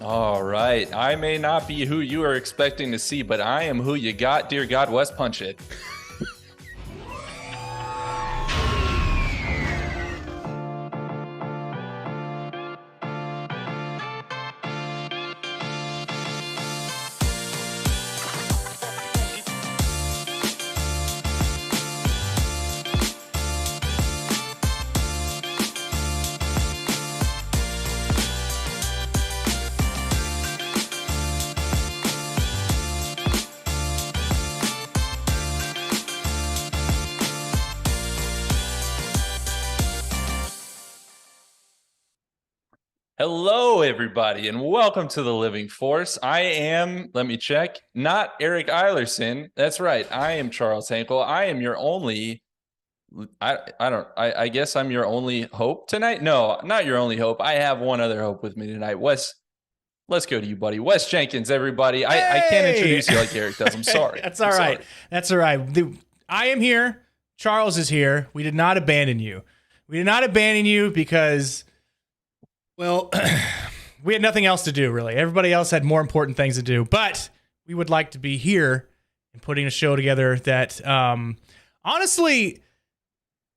All right. I may not be who you are expecting to see, but I am who you got. Dear God, West, punch it. Hello, everybody, and welcome to The Living Force. I am, let me check, not Eric Eilerson. That's right. I am Charles Hankel. I am your only, I guess I'm your only hope tonight. No, not your only hope. I have one other hope with me tonight. Wes, let's go to you, buddy. Wes Jenkins, everybody. I can't introduce you like Eric does. I'm sorry. That's all right. That's all right. I am here. Charles is here. We did not abandon you. We did not abandon you because, well, we had nothing else to do, really. Everybody else had more important things to do. But we would like to be here and putting a show together that, honestly,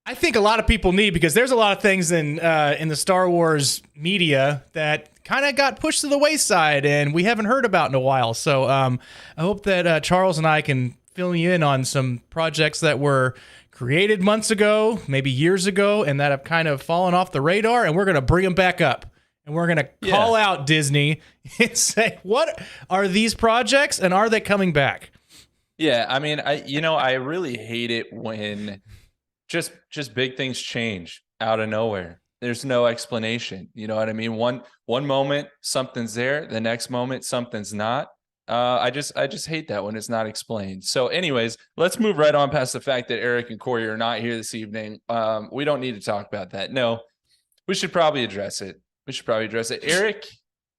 I think a lot of people need, because there's a lot of things in the Star Wars media that kind of got pushed to the wayside and we haven't heard about in a while. So I hope that Charles and I can fill you in on some projects that were created months ago, maybe years ago, and that have kind of fallen off the radar, and we're going to bring them back up. And we're going to call out Disney and say, what are these projects and are they coming back? Yeah, I mean, I really hate it when just big things change out of nowhere. There's no explanation. You know what I mean? One moment something's there, the next moment something's not. I just hate that when it's not explained. So anyways, let's move right on past the fact that Eric and Corey are not here this evening. We don't need to talk about that. No, we should probably address it. Eric,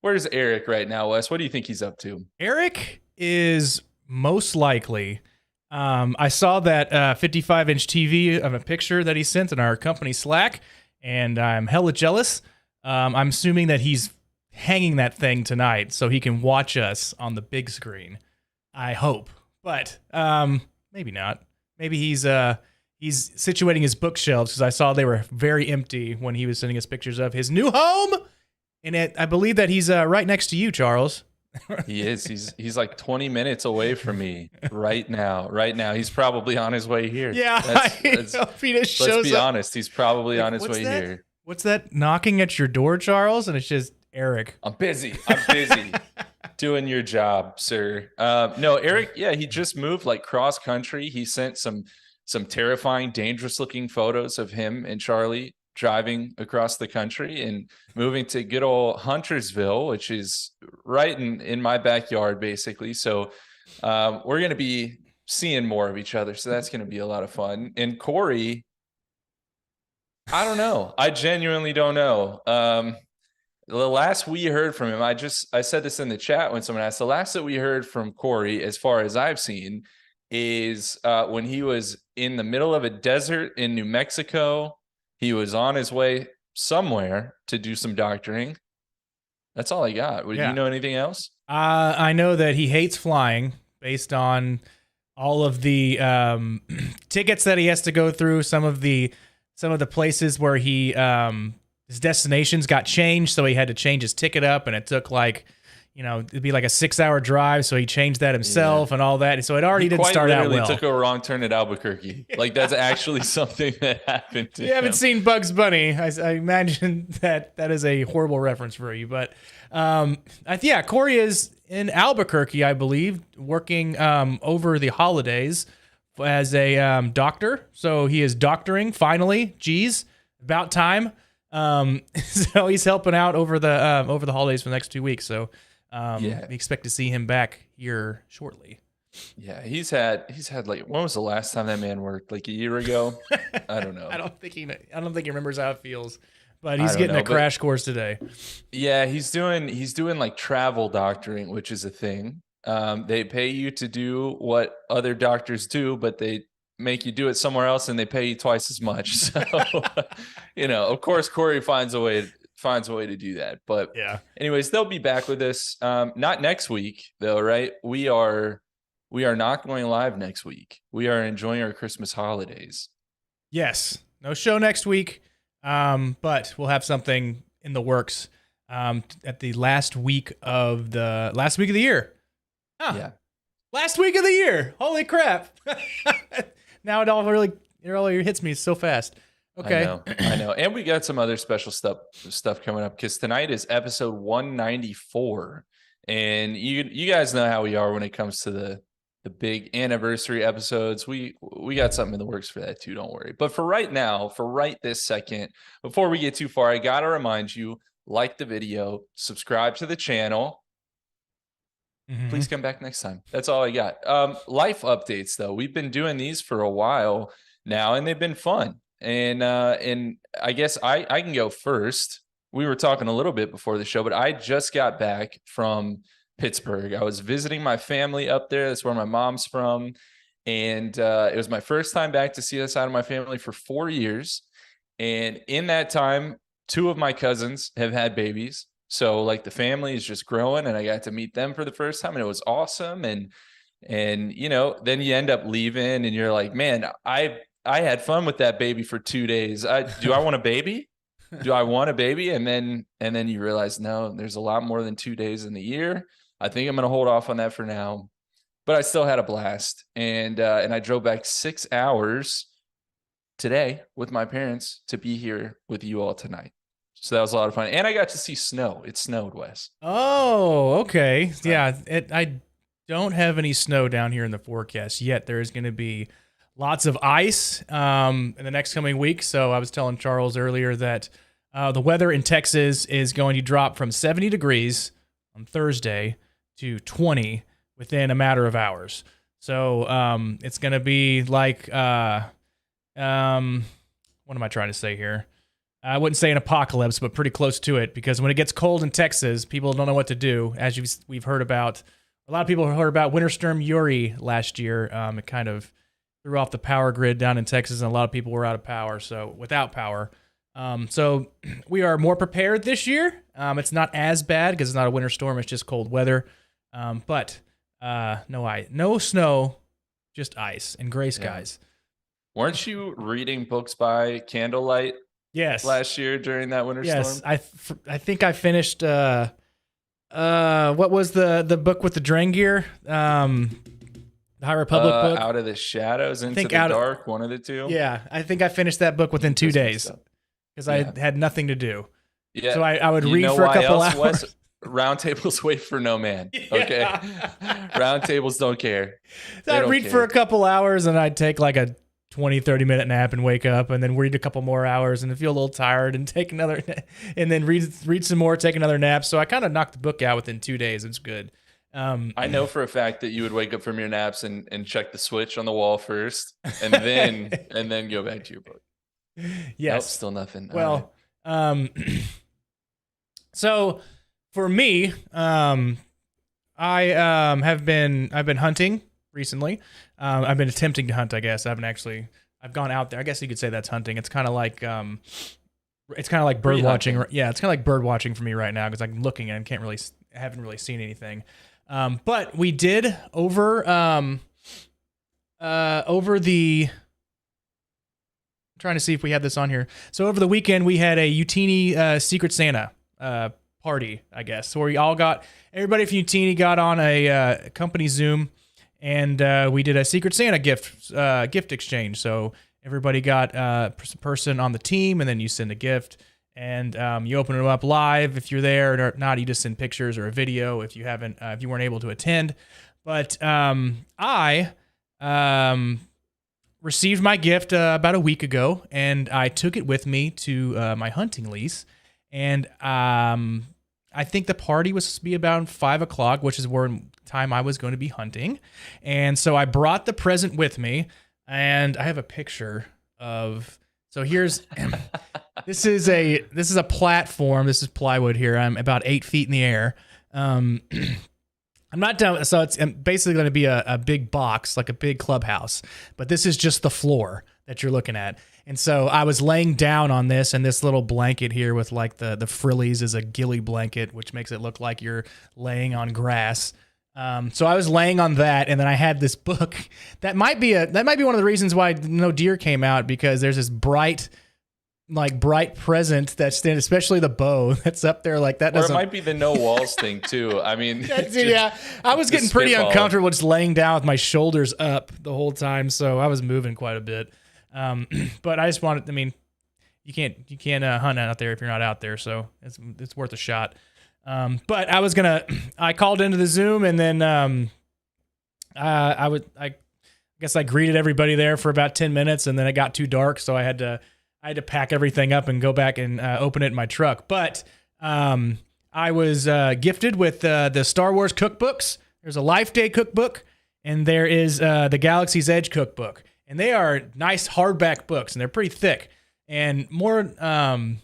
where's Eric right now, Wes? What do you think he's up to? Eric is most likely, I saw that 55-inch TV of a picture that he sent in our company Slack, and I'm hella jealous. I'm assuming that he's hanging that thing tonight so he can watch us on the big screen. I hope, but maybe not. Maybe he's situating his bookshelves, because I saw they were very empty when he was sending us pictures of his new home. And I believe that he's right next to you, Charles. He is. He's like 20 minutes away from me right now. He's probably on his way here. Yeah, let's be honest. He's probably on his way here. What's that knocking at your door, Charles? And it's just Eric. I'm busy doing your job, sir. No, Eric. Yeah, he just moved like cross country. He sent some terrifying, dangerous looking photos of him and Charlie driving across the country and moving to good old Huntersville, which is right in my backyard, basically. So we're going to be seeing more of each other. So that's going to be a lot of fun. And Corey, I don't know. I genuinely don't know. The last we heard from him, I said this in the chat when someone asked, the last that we heard from Corey, as far as I've seen, is when he was in the middle of a desert in New Mexico. He was on his way somewhere to do some doctoring. That's all I got. Would you know anything else? I know that he hates flying based on all of the tickets that he has to go through. Some of the places where he his destinations got changed, so he had to change his ticket up, and it took it'd be like a 6-hour drive, so he changed that himself and all that. So it already didn't start out well. He took a wrong turn at Albuquerque. Like, that's actually something that happened to him. You haven't seen Bugs Bunny. I imagine that is a horrible reference for you. But Corey is in Albuquerque, I believe, working over the holidays as a doctor. So he is doctoring, finally. Geez, about time. So he's helping out over the holidays for the next 2 weeks. So we expect to see him back here shortly. Yeah, he's had like, when was the last time that man worked? Like a year ago? I don't know. I don't think he remembers how it feels. But he's getting a crash course today. Yeah, he's doing like travel doctoring, which is a thing. They pay you to do what other doctors do, but they make you do it somewhere else and they pay you twice as much. So, of course, Corey finds a way finds a way to do that. But Yeah. anyways, they'll be back with us. Not next week though, right? We are not going live next week. We are enjoying our Christmas holidays. Yes. No show next week. But we'll have something in the works at the last week of the year. Huh. Yeah. Last week of the year. Holy crap. Now it all really hits me so fast. Okay. I know. And we got some other special stuff coming up because tonight is episode 194. And you guys know how we are when it comes to the big anniversary episodes. We got something in the works for that too, don't worry. But for right now, for right this second, before we get too far, I got to remind you, like the video, subscribe to the channel. Mm-hmm. Please come back next time. That's all I got. Life updates though. We've been doing these for a while now and they've been fun. And I guess I can go first. We were talking a little bit before the show, but I just got back from Pittsburgh. I was visiting my family up there. That's where my mom's from. And it was my first time back to see the side of my family for 4 years. And in that time, 2 of my cousins have had babies. So like the family is just growing and I got to meet them for the first time and it was awesome. And then you end up leaving and you're like, man, I had fun with that baby for 2 days. Do I want a baby? Do I want a baby? And then you realize, no, there's a lot more than 2 days in the year. I think I'm going to hold off on that for now, but I still had a blast. And I drove back 6 hours today with my parents to be here with you all tonight. So that was a lot of fun. And I got to see snow. It snowed, Wes. Oh, okay. Yeah. I don't have any snow down here in the forecast yet. There is going to be lots of ice in the next coming week. So I was telling Charles earlier that the weather in Texas is going to drop from 70 degrees on Thursday to 20 within a matter of hours. So it's going to be like, what am I trying to say here? I wouldn't say an apocalypse, but pretty close to it, because when it gets cold in Texas, people don't know what to do. As we've heard about, a lot of people have heard about Winter Storm Uri last year. It kind of threw off the power grid down in Texas, and a lot of people were without power. So we are more prepared this year. It's not as bad because it's not a winter storm; it's just cold weather. But no snow, just ice and gray skies. Yeah. Weren't you reading books by candlelight? Yes. Last year during that winter storm? Yes, I think I finished what was the book with the Drangir? The High Republic book? Out of the Shadows into the Dark, one of the two? Yeah, I think I finished that book within 2 days because I had nothing to do. Yeah. So I would read for a couple hours. Round tables wait for no man. Okay. Round tables don't care. So I'd read for a couple hours and I'd take like a 20-30 minute nap and wake up and then read a couple more hours and feel a little tired and take another and then read some more, take another nap. So I kind of knocked the book out within 2 days. It's good. I know for a fact that you would wake up from your naps and check the switch on the wall first and then go back to your book. Yes. Nope, still nothing. Well, so for me, I've been hunting recently. I've been attempting to hunt, I guess. I've gone out there. I guess you could say that's hunting. It's kind of like bird watching. Yeah, it's kind of like bird watching for me right now because I'm looking and haven't really seen anything. But we did over the. I'm trying to see if we have this on here. So over the weekend we had a Utini Secret Santa party, I guess. So everybody from Utini got on a company Zoom. And we did a Secret Santa gift exchange. So everybody got a person on the team, and then you send a gift, and you open it up live if you're there, or not. You just send pictures or a video if you weren't able to attend. But I received my gift about a week ago, and I took it with me to my hunting lease, and I think the party was supposed to be about 5:00, which is where time I was going to be hunting. And so I brought the present with me, and I have a picture of, so here's, this is a platform. This is plywood here. I'm about 8 feet in the air. I'm not done. So it's basically going to be a big box, like a big clubhouse, but this is just the floor. that you're looking at. And so I was laying down on this, and this little blanket here with like the frillies is a ghillie blanket, which makes it look like you're laying on grass. So I was laying on that, and then I had this book that might be one of the reasons why no deer came out, because there's this bright present that's especially the bow that's up there like that. Or it might be the no walls thing too. I mean, yeah, I was getting pretty uncomfortable just laying down with my shoulders up the whole time, so I was moving quite a bit. But I just wanted, I mean, you can't hunt out there if you're not out there, so it's worth a shot. But I called into the Zoom, and then I guess I greeted everybody there for about 10 minutes, and then it got too dark, so I had to pack everything up and go back and open it in my truck. But I was gifted with the Star Wars cookbooks. There's a Life Day cookbook, and there is the Galaxy's Edge cookbook. And they are nice hardback books, and they're pretty thick. And more than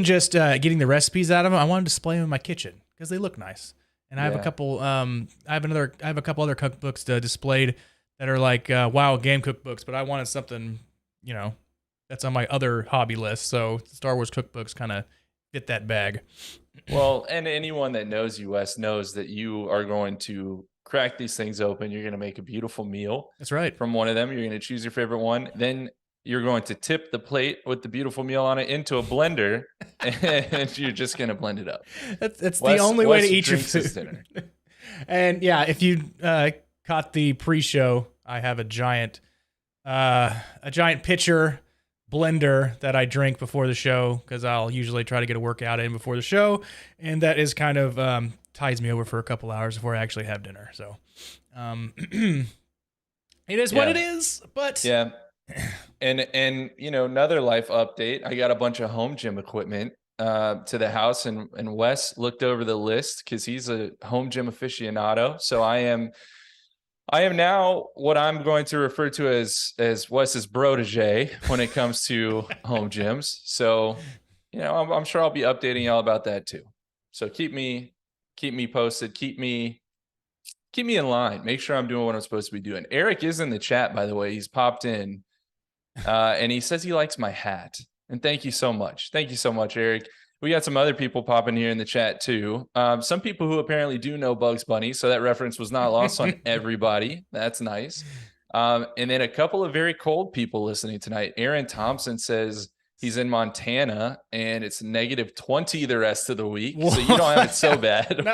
just getting the recipes out of them, I want to display them in my kitchen because they look nice. And I have a couple. I have a couple other cookbooks displayed that are like wild game cookbooks, but I wanted something, that's on my other hobby list. So Star Wars cookbooks kind of fit that bag. Well, and anyone that knows you, Wes, knows that you are going to crack these things open. You're going to make a beautiful meal. That's right. From one of them, you're going to choose your favorite one. Then you're going to tip the plate with the beautiful meal on it into a blender, and you're just going to blend it up. That's the only way to eat your food. Dinner. And yeah, if you caught the pre-show, I have a giant pitcher blender that I drink before the show, because I'll usually try to get a workout in before the show, and that is kind of ties me over for a couple hours before I actually have dinner. So it is what it is. But yeah, and another life update. I got a bunch of home gym equipment to the house, and Wes looked over the list because he's a home gym aficionado. So I am now what I'm going to refer to as Wes's protege when it comes to home gyms. So, I'm sure I'll be updating y'all about that too. So keep me posted. Keep me in line. Make sure I'm doing what I'm supposed to be doing. Eric is in the chat, by the way. He's popped in, and he says he likes my hat. And thank you so much. Thank you so much, Eric. We got some other people popping here in the chat too. Some people who apparently do know Bugs Bunny, so that reference was not lost on everybody. That's nice. And then a couple of very cold people listening tonight. Aaron Thompson says he's in Montana and it's -20 the rest of the week. What? So you don't have it so bad.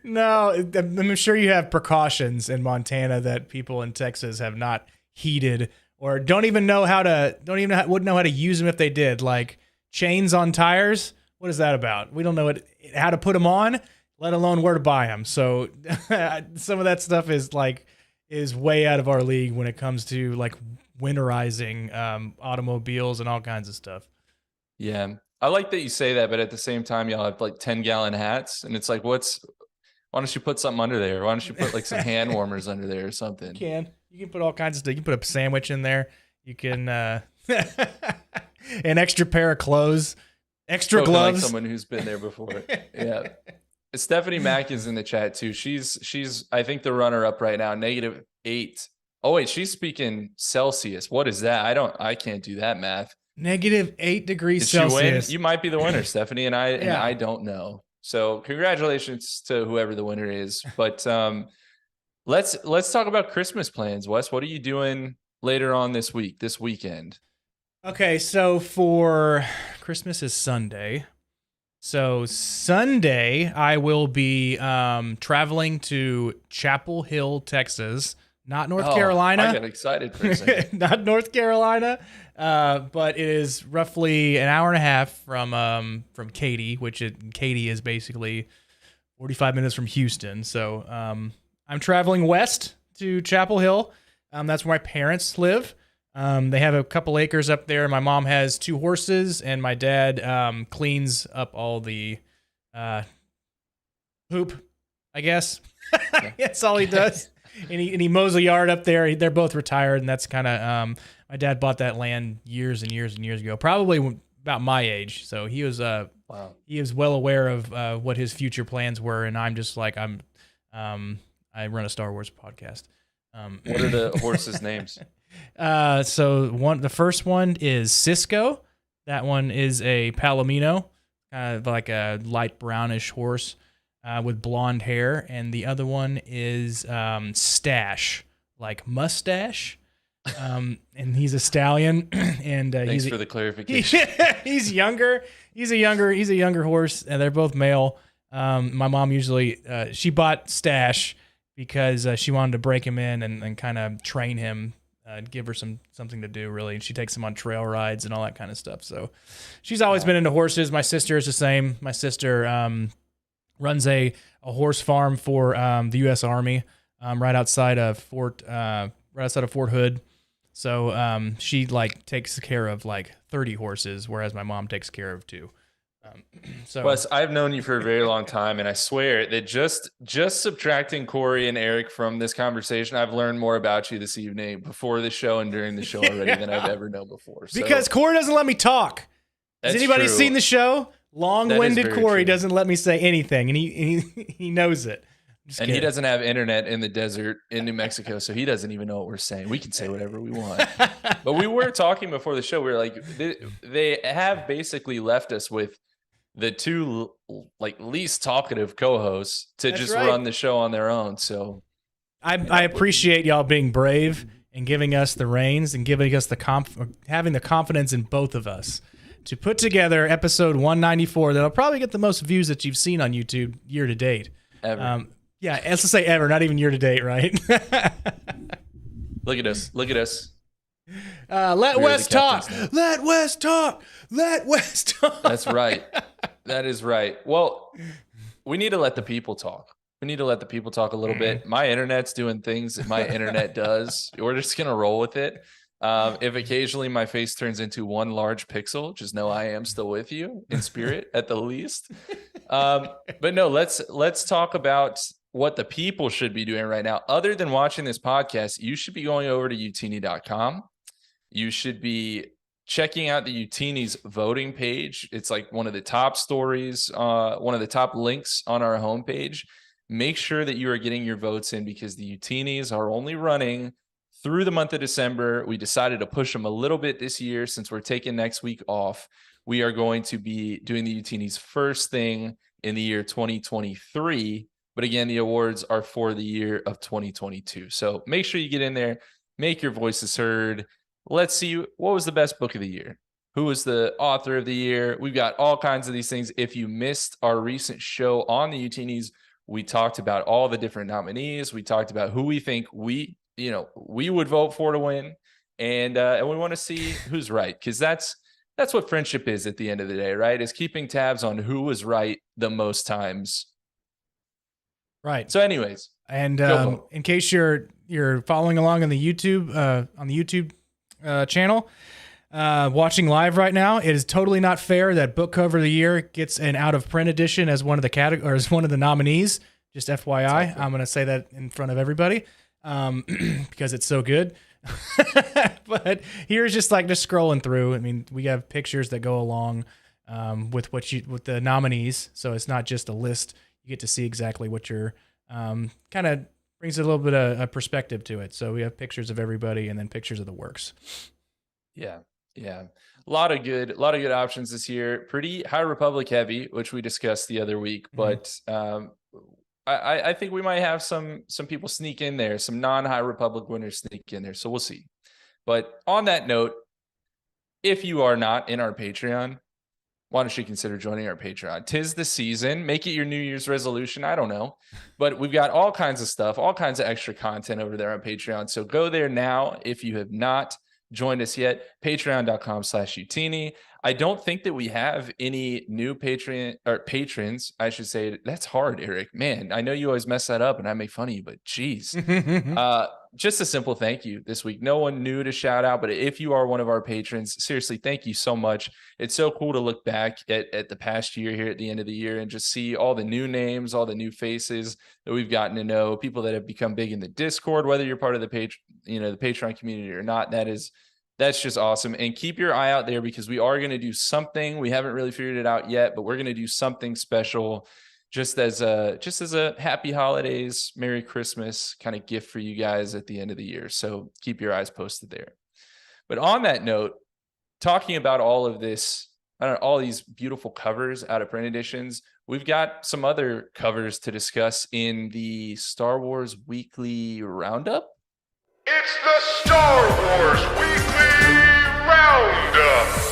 No, I'm sure you have precautions in Montana that people in Texas have not heeded, or wouldn't know how to use them if they did. Like chains on tires. What is that about? We don't know how to put them on, let alone where to buy them. So some of that stuff is way out of our league when it comes to like winterizing automobiles and all kinds of stuff. Yeah. I like that you say that, but at the same time, y'all have like 10-gallon hats, and it's like, why don't you put something under there? Why don't you put like some hand warmers under there or something? You can put all kinds of stuff. You can put a sandwich in there. You can an extra pair of clothes, extra gloves. Like someone who's been there before. Yeah. Stephanie Mack is in the chat too. She's I think the runner up right now, -8. Oh wait, she's speaking Celsius. What is that? I can't do that math. -8 degrees Did Celsius. You might be the winner, Stephanie, and I don't know. So congratulations to whoever the winner is. But let's talk about Christmas plans, Wes. What are you doing later on this weekend? Okay, so for Christmas is Sunday. So Sunday, I will be traveling to Chapel Hill, Texas, not North Carolina. I got excited for a second. Not North Carolina, but it is roughly an hour and a half from Katy, Katy is basically 45 minutes from Houston. So I'm traveling west to Chapel Hill. That's where my parents live. They have a couple acres up there. My mom has 2 horses, and my dad cleans up all the poop, I guess. That's all he does. And he mows the yard up there. They're both retired, and that's kind of my dad bought that land years and years and years ago, probably about my age. So he was he is well aware of what his future plans were, and I'm just like I run a Star Wars podcast. What are the horses' names? The first one is Cisco. That one is a Palomino, like a light brownish horse with blonde hair, and the other one is Stash, like mustache. And he's a stallion, and Thanks for the clarification. he's younger. He's a younger horse, and they're both male. My mom usually she bought Stash because she wanted to break him in and kind of train him, give her something to do really. And she takes him on trail rides and all that kind of stuff. So she's always been into horses. My sister is the same. My sister runs a horse farm for the U.S. Army right outside of Fort Hood. So she like takes care of like 30 horses, whereas my mom takes care of 2. Wes, I've known you for a very long time, and I swear that just subtracting Corey and Eric from this conversation, I've learned more about you this evening before the show and during the show already than I've ever known before. So, because Corey doesn't let me talk. Has anybody seen the show? Long-winded Corey doesn't let me say anything, and he knows it. And he doesn't have internet in the desert in New Mexico, so he doesn't even know what we're saying. We can say whatever we want. But we were talking before the show. We were like, they have basically left us with the 2 like least talkative co-hosts to run the show on their own. So I appreciate y'all being brave and giving us the reins and giving us having the confidence in both of us to put together episode 194 that'll probably get the most views that you've seen on YouTube year to date. Ever. Yeah, let's just say ever, not even year to date, right? Look at us. Let Wes talk. Let Wes talk. Let Wes talk. That's right. That is right. Well, we need to let the people talk. We need to let the people talk a little bit. My internet's doing things that my internet does. We're just going to roll with it. If occasionally my face turns into one large pixel, just know I am still with you in spirit at the least. But no, let's talk about what the people should be doing right now. Other than watching this podcast, you should be going over to utini.com. You should be checking out the Utini's voting page. It's like one of the top stories, one of the top links on our homepage. Make sure that you are getting your votes in because the Utinis are only running through the month of December. We decided to push them a little bit this year since we're taking next week off. We are going to be doing the Utinis first thing in the year 2023. But again, the awards are for the year of 2022. So make sure you get in there, make your voices heard. Let's see, what was the best book of the year? Who was the author of the year? We've got all kinds of these things. If you missed our recent show on the Utinis, we talked about all the different nominees. We talked about who we think we would vote for to win. And we want to see who's right, because that's what friendship is at the end of the day, right? Is keeping tabs on who was right the most times. Right. So anyways, and in case you're following along on the YouTube channel, watching live right now, it is totally not fair that book cover of the year gets an out of print edition as one of the nominees. Just FYI, exactly. I'm going to say that in front of everybody because it's so good. But here's just scrolling through. I mean, we have pictures that go along with the nominees, so it's not just a list. You get to see exactly what you're kind of brings a little bit of a perspective to it. So we have pictures of everybody and then pictures of the works. Yeah. A lot of good options this year. Pretty High Republic heavy, which we discussed the other week. But I think we might have some people sneak in there, some non-High Republic winners sneak in there. So we'll see. But on that note, if you are not in our Patreon, why don't you consider joining our Patreon? 'Tis the season. Make it your New Year's resolution. I don't know. But we've got all kinds of stuff, all kinds of extra content over there on Patreon. So go there now if you have not joined us yet. Patreon.com/Utini. I don't think that we have any new patrons, I should say. That's hard, Eric. Man, I know you always mess that up and I make fun of you, but geez. Just a simple thank you this week. No one new to shout out, but if you are one of our patrons, seriously, thank you so much. It's so cool to look back at the past year here at the end of the year and just see all the new names, all the new faces that we've gotten to know, people that have become big in the Discord, whether you're part of the Patreon community or not. That's just awesome. And keep your eye out there because we are going to do something. We haven't really figured it out yet, but we're going to do something special just as a happy holidays, Merry Christmas kind of gift for you guys at the end of the year. So keep your eyes posted there. But on that note, talking about all of this, all these beautiful covers out of print editions, we've got some other covers to discuss in the Star Wars Weekly Roundup. It's the Star Wars Weekly Roundup.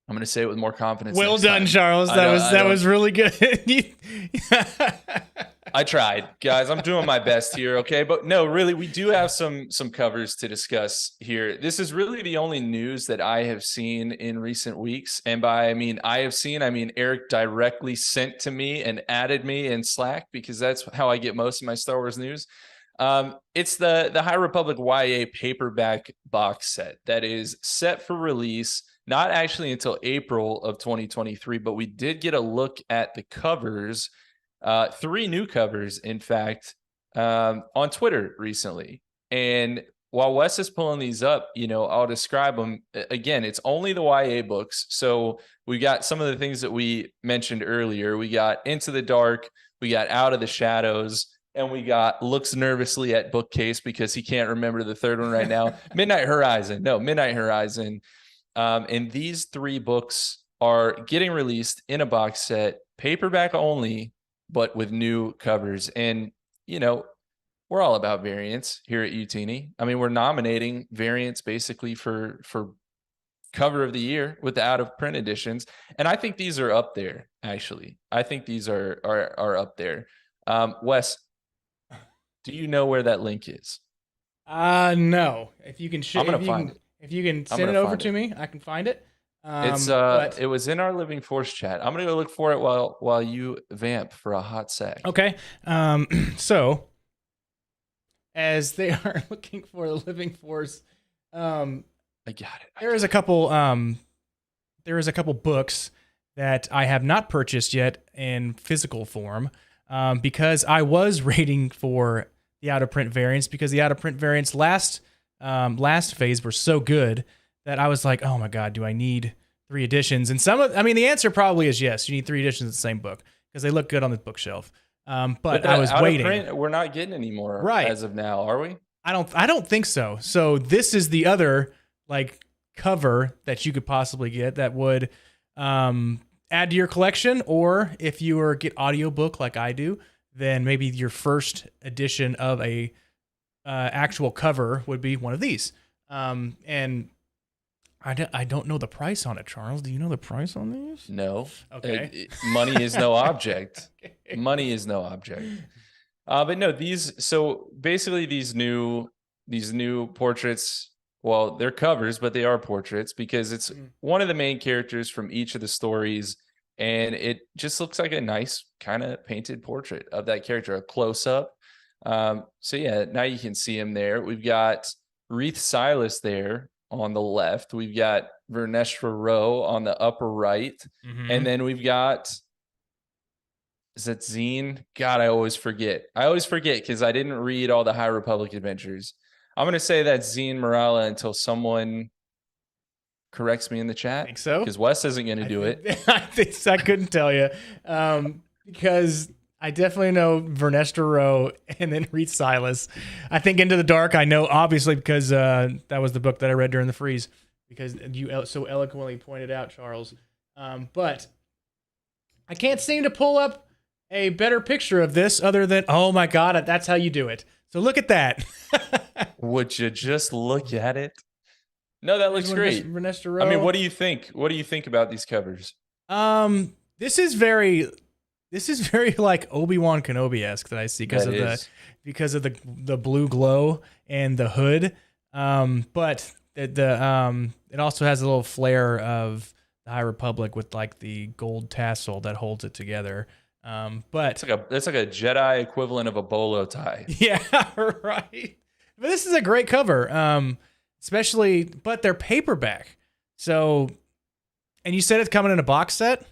I'm going to say it with more confidence. Well next done, time. Charles. That was really good. I tried, guys. I'm doing my best here, okay? But no, really, we do have some covers to discuss here. This is really the only news that I have seen in recent weeks, and by I mean Eric directly sent to me and added me in Slack, because that's how I get most of my Star Wars news. It's the High Republic YA paperback box set that is set for release. Not actually until April of 2023, but we did get a look at the covers, 3 new covers, in fact, on Twitter recently. And while Wes is pulling these up, I'll describe them. Again, it's only the YA books. So we got some of the things that we mentioned earlier. We got Into the Dark, we got Out of the Shadows, and we got Looks Nervously at Bookcase because he can't remember the third one right now. Midnight Horizon. And these 3 books are getting released in a box set, paperback only, but with new covers. And, we're all about variants here at UTini. I mean, we're nominating variants basically for cover of the year with the out of print editions. And I think these are up there, actually. I think these are up there. Wes, do you know where that link is? No. If you can I'm going to find it. If you can send it over to me, I can find it. It was in our Living Force chat. I'm gonna go look for it while you vamp for a hot sec. Okay. So as they are looking for the Living Force, I got it. There is a couple books that I have not purchased yet in physical form, because I was waiting for the out of print variants, because the out of print variants last phase were so good that I was like, oh my God, do I need 3 editions? And the answer probably is yes. You need 3 editions of the same book because they look good on the bookshelf. But I was waiting. Print, we're not getting any more right as of now, are we? I don't think so. So this is the other cover that you could possibly get that would add to your collection, or if you were get audiobook like I do, then maybe your first edition of a actual cover would be one of these. And I don't know the price on it, Charles. Do you know the price on these? No. Okay. Money is no object. Okay. Money is no object. But no, so basically these new portraits, well, they're covers, but they are portraits because it's one of the main characters from each of the stories. And it just looks like a nice kind of painted portrait of that character, a close up. So yeah, now you can see him there. We've got Reith Silas there on the left. We've got Vernestra Rowe on the upper right. Mm-hmm. And then we've got, is that Zine? God, I always forget because I didn't read all the High Republic adventures. I'm going to say that's Zine Morala until someone corrects me in the chat. I think so. Because Wes isn't going to do it. I couldn't tell you. Because I definitely know Vernestra Rowe and then Reith Silas. I think Into the Dark, I know obviously because that was the book that I read during the freeze, because you so eloquently pointed out, Charles. But I can't seem to pull up a better picture of this other than, oh my God, that's how you do it. So look at that. Would you just look at it? No, that looks great. Vernestra Rowe. I mean, what do you think? What do you think about these covers? This is very like Obi-Wan Kenobi-esque that I see because of the blue glow and the hood. But it also has a little flair of the High Republic with like the gold tassel that holds it together. But it's like a Jedi equivalent of a bolo tie. Yeah, right. But this is a great cover. Especially, but they're paperback. So, and you said it's coming in a box set?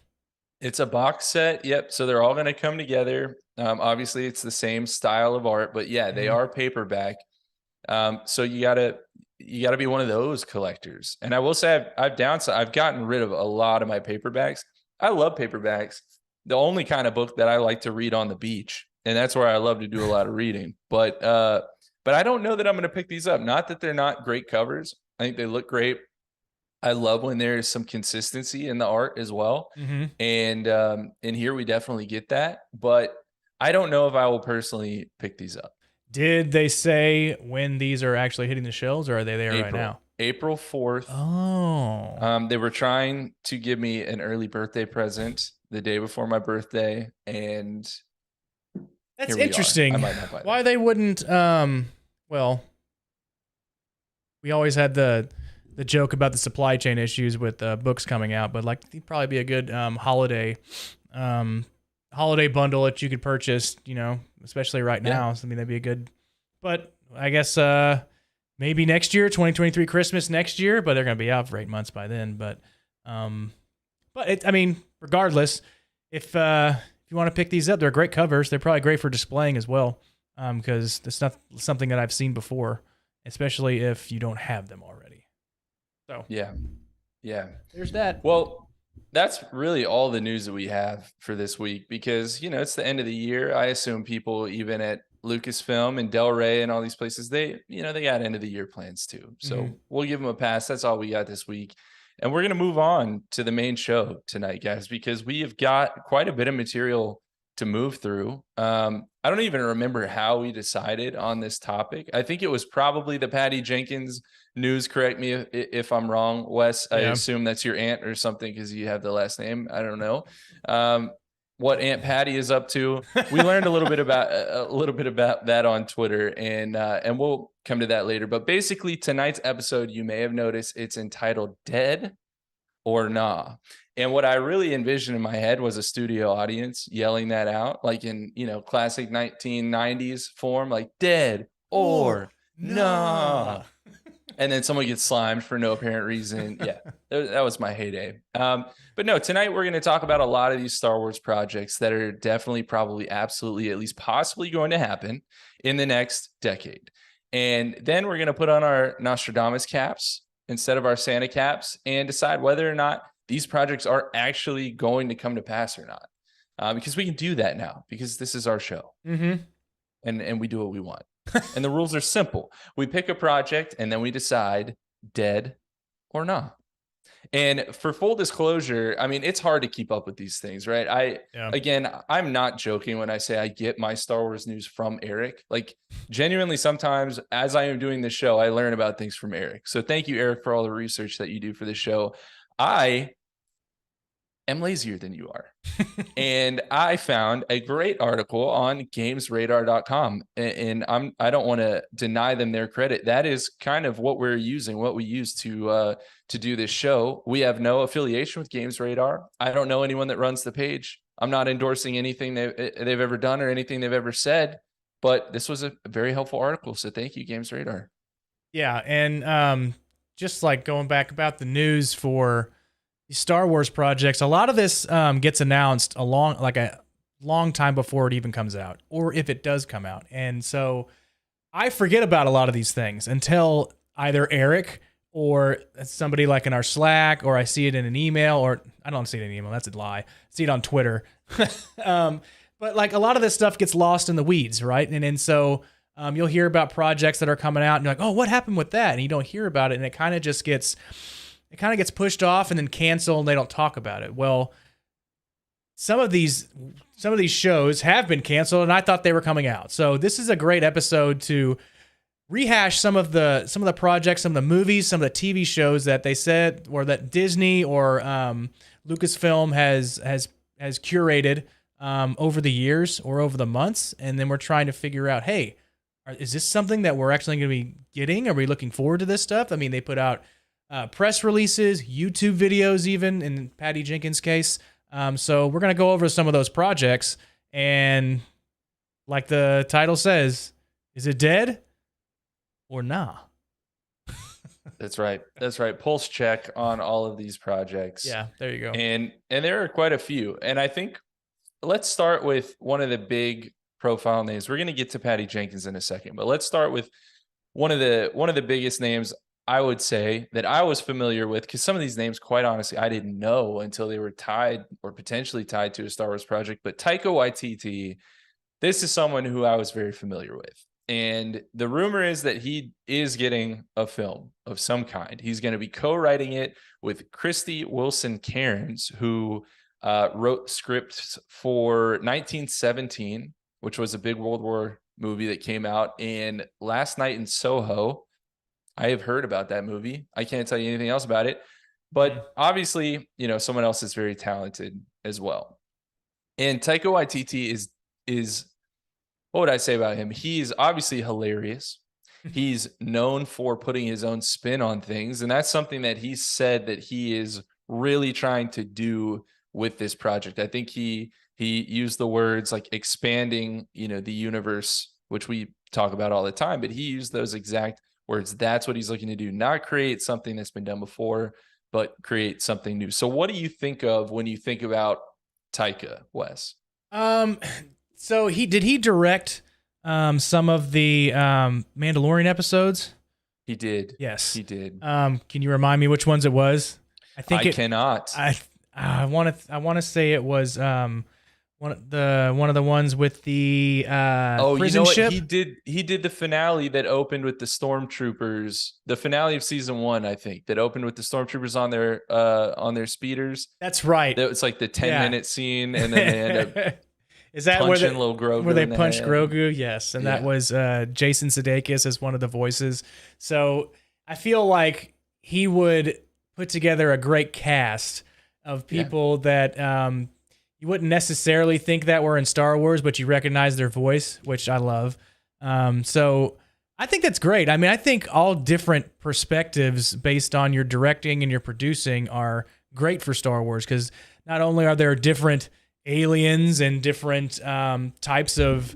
It's a box set. Yep. So they're all going to come together. Obviously it's the same style of art, but yeah, they are paperback. So you gotta be one of those collectors. And I will say I've gotten rid of a lot of my paperbacks. I love paperbacks. The only kind of book that I like to read on the beach, and that's where I love to do a lot of reading. But I don't know that I'm going to pick these up. Not that they're not great covers. I think they look great. I love when there's some consistency in the art as well. Mm-hmm. And here we definitely get that. But I don't know if I will personally pick these up. Did they say when these are actually hitting the shelves, or are they there right now? April 4th. Oh. They were trying to give me an early birthday present the day before my birthday, and that's interesting. I might not buy Why them. they wouldn't? Well, we always had the joke about the supply chain issues with books coming out, but like it'd probably be a good holiday bundle that you could purchase. You know, especially right now. So, I mean, that'd be a good. But I guess maybe next year, 2023 Christmas next year. But they're gonna be out for 8 months by then. But I mean, regardless, if you want to pick these up, they're great covers. They're probably great for displaying as well, because it's not something that I've seen before, especially if you don't have them already. So yeah, there's that. Well, that's really all the news that we have for this week, because it's the end of the year. I assume people even at Lucasfilm and Del Rey and all these places, they got end of the year plans too. So we'll give them a pass. That's all we got this week. And we're going to move on to the main show tonight, guys, because we have got quite a bit of material to move through. I don't even remember how we decided on this topic. I think it was probably the Patty Jenkins news. Correct me if I'm wrong, Wes. I assume that's your aunt or something because you have the last name. I don't know what Aunt Patty is up to. We learned a little bit about that on Twitter, and we'll come to that later. But basically, tonight's episode, you may have noticed, it's entitled "Dead or Nah." And what I really envisioned in my head was a studio audience yelling that out, like in classic 1990s form, like "Dead or Nah." And then someone gets slimed for no apparent reason. Yeah, that was my heyday. But no, tonight we're going to talk about a lot of these Star Wars projects that are definitely, probably, absolutely, at least possibly going to happen in the next decade. And then we're going to put on our Nostradamus caps instead of our Santa caps and decide whether or not these projects are actually going to come to pass or not. Because we can do that now, because this is our show. Mm-hmm. And we do what we want. And the rules are simple. We pick a project and then we decide dead or not. And for full disclosure, I mean, it's hard to keep up with these things, right? Again, I'm not joking when I say I get my Star Wars news from Eric. Like, genuinely, sometimes as I am doing this show, I learn about things from Eric. So thank you, Eric, for all the research that you do for the show. I am lazier than you are. And I found a great article on gamesradar.com, and I don't want to deny them their credit. That is kind of what we use to do this show. We have no affiliation with Games Radar. I don't know anyone that runs the page. I'm not endorsing anything they've ever done or anything they've ever said, but this was a very helpful article. So thank you, Games Radar. Yeah. And just like going back about the news for Star Wars projects, a lot of this gets announced a long time before it even comes out, or if it does come out. And so I forget about a lot of these things until either Eric or somebody like in our Slack, or I see it in an email, or I don't see it in an email. That's a lie. I see it on Twitter. But like a lot of this stuff gets lost in the weeds, right? And so you'll hear about projects that are coming out and you're like, oh, what happened with that? And you don't hear about it. And it kind of just gets pushed off and then canceled, and they don't talk about it. Well, some of these shows have been canceled, and I thought they were coming out. So this is a great episode to rehash some of the projects, some of the movies, some of the TV shows that they said, or that Disney or Lucasfilm has curated over the years or over the months, and then we're trying to figure out, hey, is this something that we're actually going to be getting? Are we looking forward to this stuff? I mean, they put out press releases, YouTube videos, even in Patty Jenkins' case. So we're going to go over some of those projects. And like the title says, is it dead or nah? That's right. Pulse check on all of these projects. Yeah, there you go. And there are quite a few. And I think let's start with one of the big profile names. We're going to get to Patty Jenkins in a second, but let's start with one of the biggest names I would say that I was familiar with, because some of these names, quite honestly, I didn't know until they were tied or potentially tied to a Star Wars project. But Taika Waititi, this is someone who I was very familiar with. And the rumor is that he is getting a film of some kind. He's going to be co-writing it with Christy Wilson Cairns, who wrote scripts for 1917, which was a big World War movie that came out. And Last Night in Soho, I have heard about that movie. I can't tell you anything else about it. But obviously, someone else is very talented as well. And Taika Waititi is what would I say about him? He's obviously hilarious. He's known for putting his own spin on things, and that's something that he said that he is really trying to do with this project. I think he used the words like expanding, the universe, which we talk about all the time, but he used those exact words. That's what he's looking to do, not create something that's been done before, but create something new. So what do you think of when you think about Taika, Wes? So did he direct some of the Mandalorian episodes? He did. Yes, he did. Can you remind me which ones it was? I cannot. I want to say it was one of the ones with the prison ship. He did the finale that opened with the stormtroopers. The finale of season 1, I think, that opened with the stormtroopers on their speeders. That's right. That was like the 10-minute scene, and then they end up. Is that where little Grogu where they punched Grogu? Yes, and that was Jason Sudeikis as one of the voices. So I feel like he would put together a great cast of people that you wouldn't necessarily think that were in Star Wars, but you recognize their voice, which I love. So I think that's great. I mean, I think all different perspectives based on your directing and your producing are great for Star Wars, because not only are there different aliens and different types of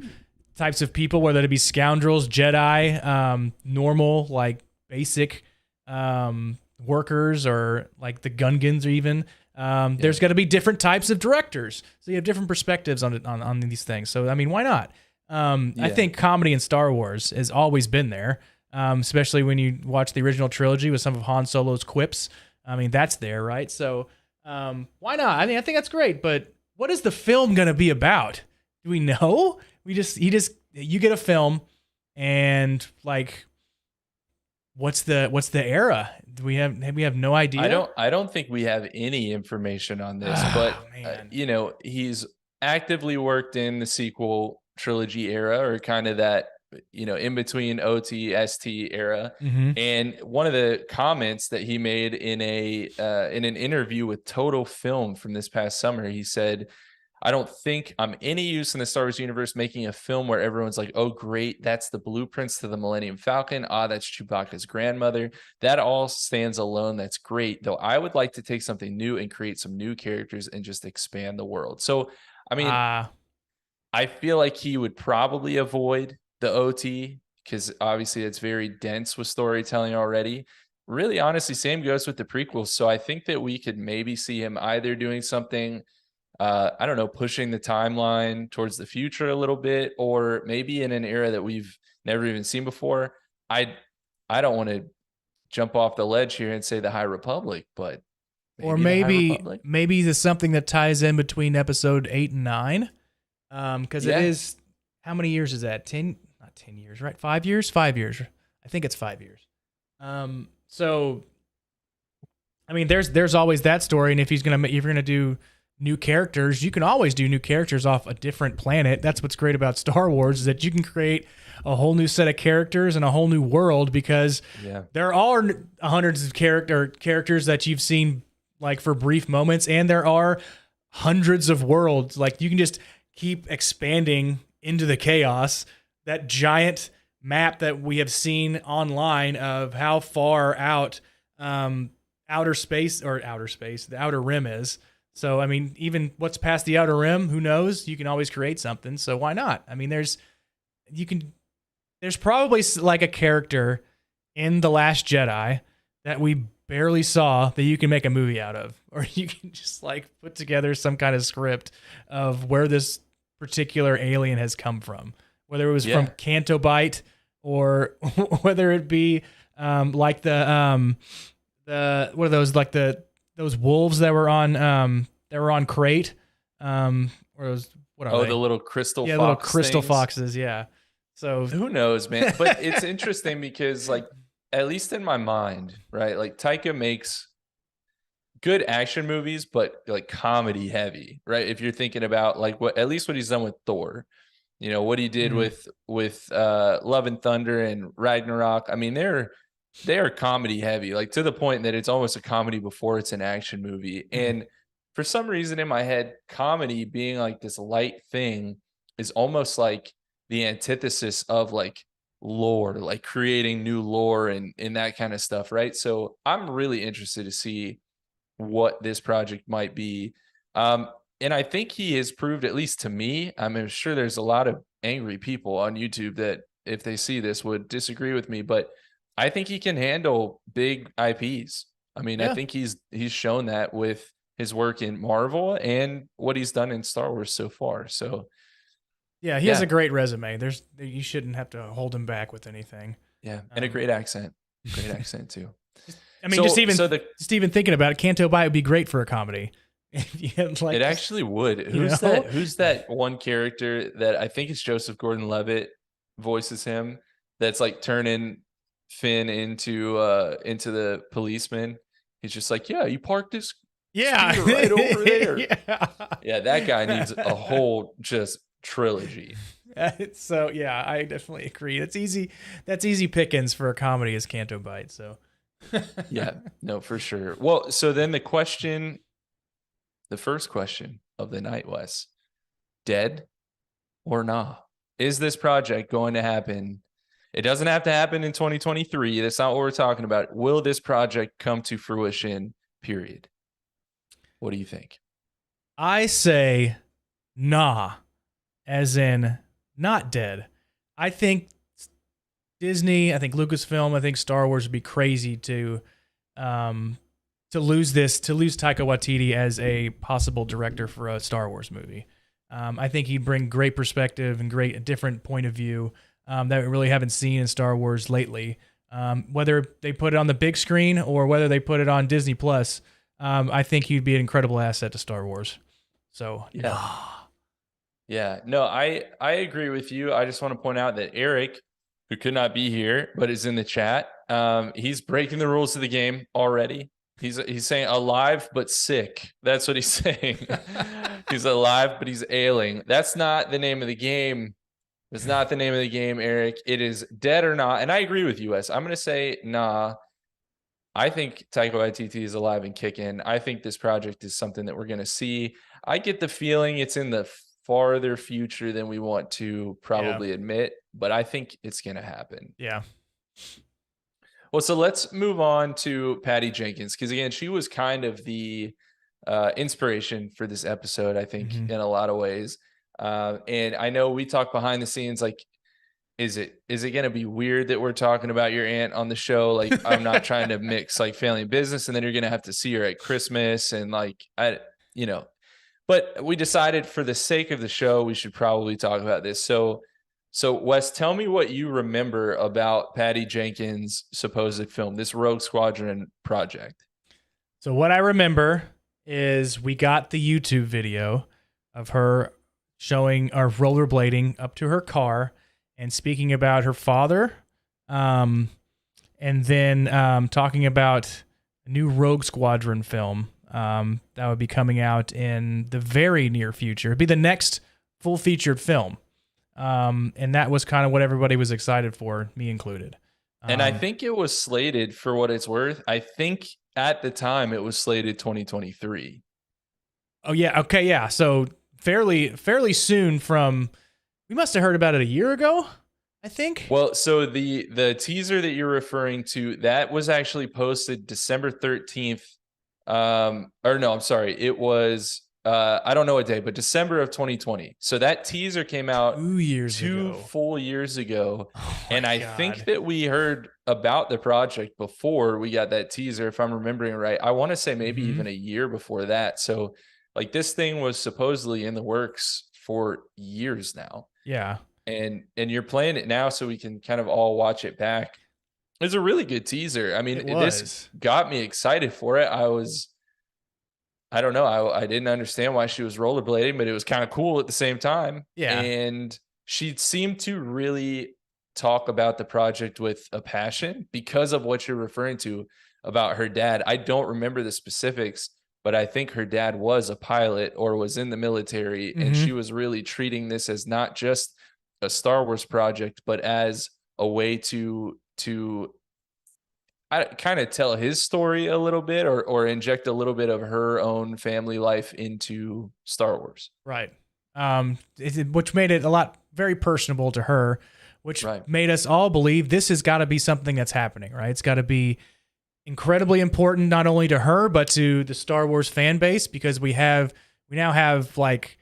people, whether it be scoundrels, Jedi, normal, like basic workers, or like the Gungans, or even there's got to be different types of directors, so you have different perspectives on these things. So I mean, why not? I think comedy in Star Wars has always been there, especially when you watch the original trilogy with some of Han Solo's quips. I mean, that's there, right? So why not? I mean, I think that's great, but what is the film going to be about? Do we know? You get a film, and like, what's the era? Do we have no idea? I don't think we have any information on this, but he's actively worked in the sequel trilogy era, or kind of that, in between OT ST era. Mm-hmm. And one of the comments that he made in an interview with Total Film from this past summer, he said, "I don't think I'm any use in the Star Wars universe making a film where everyone's like, oh, great, that's the blueprints to the Millennium Falcon. Ah, that's Chewbacca's grandmother. That all stands alone. That's great. Though I would like to take something new and create some new characters and just expand the world." So, I mean, I feel like he would probably avoid the OT, because obviously it's very dense with storytelling already. Really, honestly, same goes with the prequels. So I think that we could maybe see him either doing something, I don't know, pushing the timeline towards the future a little bit, or maybe in an era that we've never even seen before. I don't want to jump off the ledge here and say the High Republic, but maybe there's something that ties in between episode 8 and 9, because it is, how many years is that? 10 years, right? 5 years? 5 years. I think it's 5 years. So I mean, there's always that story, and if you're gonna do new characters, you can always do new characters off a different planet. That's what's great about Star Wars, is that you can create a whole new set of characters and a whole new world, because there are hundreds of characters that you've seen like for brief moments, and there are hundreds of worlds. Like, you can just keep expanding into the chaos. That giant map that we have seen online of how far out the outer rim is. So, I mean, even what's past the outer rim, who knows? You can always create something. So why not? I mean, there's probably like a character in The Last Jedi that we barely saw that you can make a movie out of, or you can just like put together some kind of script of where this particular alien has come from. Whether it was from Canto Bight, or whether it be Like what are those, like those wolves that were on Crate, or those, what are Oh, they? the little crystal Yeah, fox little crystal things. foxes. Yeah. So Who knows, man? But it's interesting because, like, at least in my mind, right? Like, Taika makes good action movies, but like comedy heavy, right? If you're thinking about like at least what he's done with Thor, what he did Mhm. with Love and Thunder and Ragnarok. I mean, they are comedy heavy, like to the point that it's almost a comedy before it's an action movie. And for some reason in my head, comedy being like this light thing is almost like the antithesis of like lore, like creating new lore and that kind of stuff, right? So I'm really interested to see what this project might be. And I think he has proved, at least to me, I'm sure there's a lot of angry people on YouTube that if they see this would disagree with me, but I think he can handle big IPs. I mean, I Yeah. think he's shown that with his work in Marvel and what he's done in Star Wars so far. So Yeah, he has a yeah, great resume. You shouldn't have to hold him back with anything. yeah, and a great accent too. I mean, just even So the just even thinking about it, Canto Bight would be great for a comedy. Yeah, like, It actually would. you Who's know? that? Who's that one character that I think it's Joseph Gordon-Levitt voices him? That's like turning Finn into the policeman. He's just like, yeah, you parked this Yeah. scooter right over there. Yeah. Yeah, that guy needs a whole just trilogy. So yeah, I definitely agree. That's easy. That's easy pickings for a comedy as Canto Bight. So Yeah, no, for sure. Well, so then the first question of the night was, dead or nah? Is this project going to happen? It doesn't have to happen in 2023. That's not what we're talking about. Will this project come to fruition? Period. What do you think? I say nah, as in not dead. I think Disney, I think Lucasfilm, I think Star Wars would be crazy to lose Taika Waititi as a possible director for a Star Wars movie. I think he'd bring great perspective and a different point of view that we really haven't seen in Star Wars lately. Whether they put it on the big screen or whether they put it on Disney Plus, I think he'd be an incredible asset to Star Wars. So Yeah. Yeah. No, I agree with you. I just want to point out that Eric, who could not be here but is in the chat, he's breaking the rules of the game already. He's saying alive but sick. That's what he's saying. He's alive but he's ailing. That's not the name of the game. It's not the name of the game, Eric. It is dead or not. And I agree with you, Wes. I'm going to say nah. I think Taika Waititi is alive and kicking. I think this project is something that we're going to see. I get the feeling it's in the farther future than we want to probably admit, but I think it's going to happen. yeah. Well, so let's move on to Patty Jenkins, because again, she was kind of the inspiration for this episode, I think, in a lot of ways. And I know we talk behind the scenes, like, is it going to be weird that we're talking about your aunt on the show? Like, I'm not trying to mix like family and business, and then you're going to have to see her at Christmas, and like, but we decided for the sake of the show, we should probably talk about this. So Wes, tell me what you remember about Patty Jenkins' supposed film, this Rogue Squadron project. So what I remember is we got the YouTube video of her showing or rollerblading up to her car and speaking about her father, and then talking about a new Rogue Squadron film that would be coming out in the very near future. It'd be the next full featured film. And that was kind of what everybody was excited for, me included. And I think it was slated, for what it's worth, I think at the time it was slated 2023. Oh yeah, okay, yeah. So fairly soon from, we must have heard about it a year ago, I think. Well, so the teaser that you're referring to, that was actually posted December 13th. Or no, I'm sorry. It was I don't know a day, but December of 2020. So that teaser came out 2 full years ago. And I think that we heard about the project before we got that teaser, if I'm remembering right. I want to say maybe even a year before that. So like, this thing was supposedly in the works for years now. Yeah. And you're playing it now so we can kind of all watch it back. It's a really good teaser. I mean, It this was. got me excited for it. I don't know. I didn't understand why she was rollerblading, but it was kind of cool at the same time. Yeah. And she seemed to really talk about the project with a passion because of what you're referring to about her dad. I don't remember the specifics, but I think her dad was a pilot or was in the military, and Mm-hmm. she was really treating this as not just a Star Wars project, but as a way to I kind of tell his story a little bit, or inject a little bit of her own family life into Star Wars. Right. Which made it a lot very personable to her, which Right. made us all believe this has got to be something that's happening, right? It's got to be incredibly important not only to her but to the Star Wars fan base, because we now have like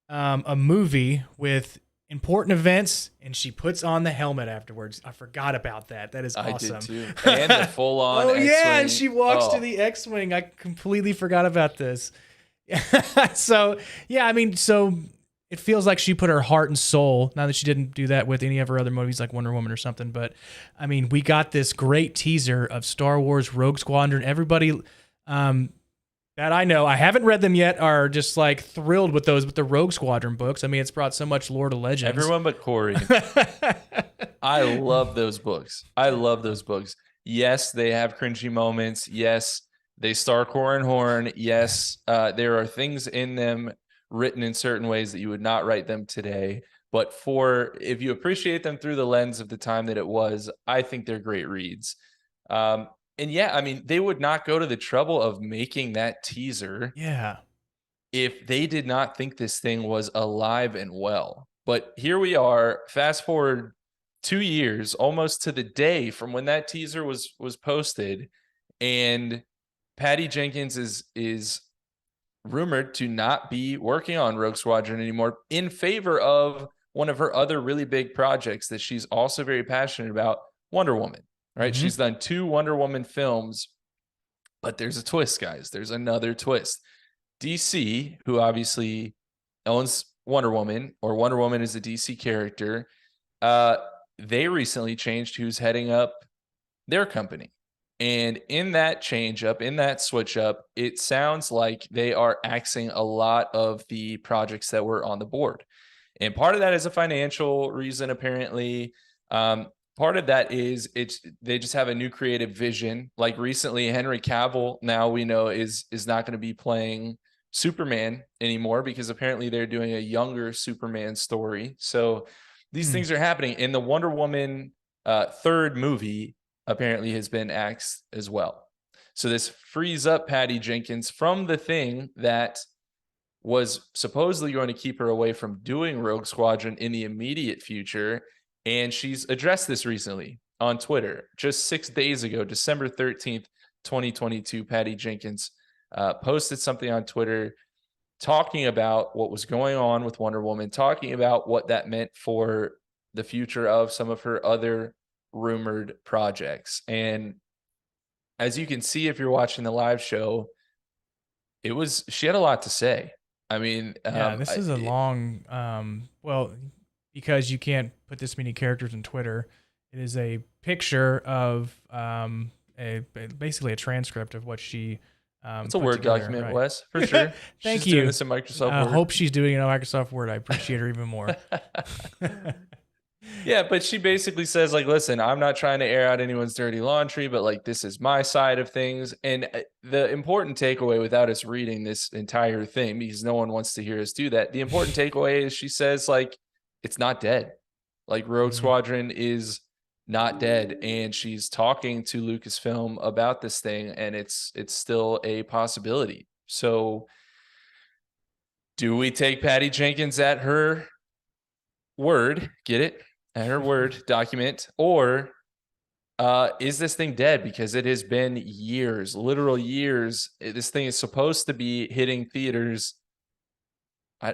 a movie with important events, and she puts on the helmet afterwards. I forgot about that. That is awesome. I did too. And the full on Oh yeah, and X-Wing. she walks Oh. to the X-wing. I completely forgot about this. So yeah, I mean, so it feels like she put her heart and soul. Not that she didn't do that with any of her other movies like Wonder Woman or something, but I mean, we got this great teaser of Star Wars Rogue Squadron. Everybody that I know, I haven't read them yet, are just like thrilled with the Rogue Squadron books. I mean, it's brought so much lore to Legends. Everyone but Corey. I love those books. I love those books. Yes, they have cringy moments. Yes, they star Corran Horn. Yes, there are things in them written in certain ways that you would not write them today. But if you appreciate them through the lens of the time that it was, I think they're great reads. And yeah, I mean, they would not go to the trouble of making that teaser Yeah. if they did not think this thing was alive and well. But here we are, fast forward 2 years, almost to the day from when that teaser was posted, and Patty Jenkins is rumored to not be working on Rogue Squadron anymore in favor of one of her other really big projects that she's also very passionate about, Wonder Woman. Right? Mhm. She's done 2 Wonder Woman films, but there's a twist, guys. There's another twist. DC, who obviously owns Wonder Woman, or Wonder Woman is a DC character, they recently changed who's heading up their company. And in that change up, in that switch up, it sounds like they are axing a lot of the projects that were on the board. And part of that is a financial reason, apparently. Part of that is they just have a new creative vision. Like recently, Henry Cavill, now we know, is not going to be playing Superman anymore, because apparently they're doing a younger Superman story. So these things are happening. In the Wonder Woman third movie, apparently has been axed as well. So this frees up Patty Jenkins from the thing that was supposedly going to keep her away from doing Rogue Squadron in the immediate future. And she's addressed this recently on Twitter. Just 6 days ago, December 13th, 2022, Patty Jenkins posted something on Twitter talking about what was going on with Wonder Woman, talking about what that meant for the future of some of her other rumored projects. And as you can see, if you're watching the live show, she had a lot to say. I mean, Yeah, this is a long, well, because you can't put this many characters in Twitter, it is a picture of basically a transcript of what she it's a put Word together, document, right? Wes, for sure. Thank She's you. doing this in Microsoft I Word. hope she's doing it in Microsoft Word. I appreciate her even more. Yeah, but she basically says, like, listen, I'm not trying to air out anyone's dirty laundry, but like, this is my side of things. And the important takeaway, without us reading this entire thing, because no one wants to hear us do that, the important takeaway is she says, like, it's not dead. Like, Rogue Squadron is not dead. And she's talking to Lucasfilm about this thing, and it's still a possibility. So do we take Patty Jenkins at her word? Get it? At her word document, or is this thing dead? Because it has been years, literal years. This thing is supposed to be hitting theaters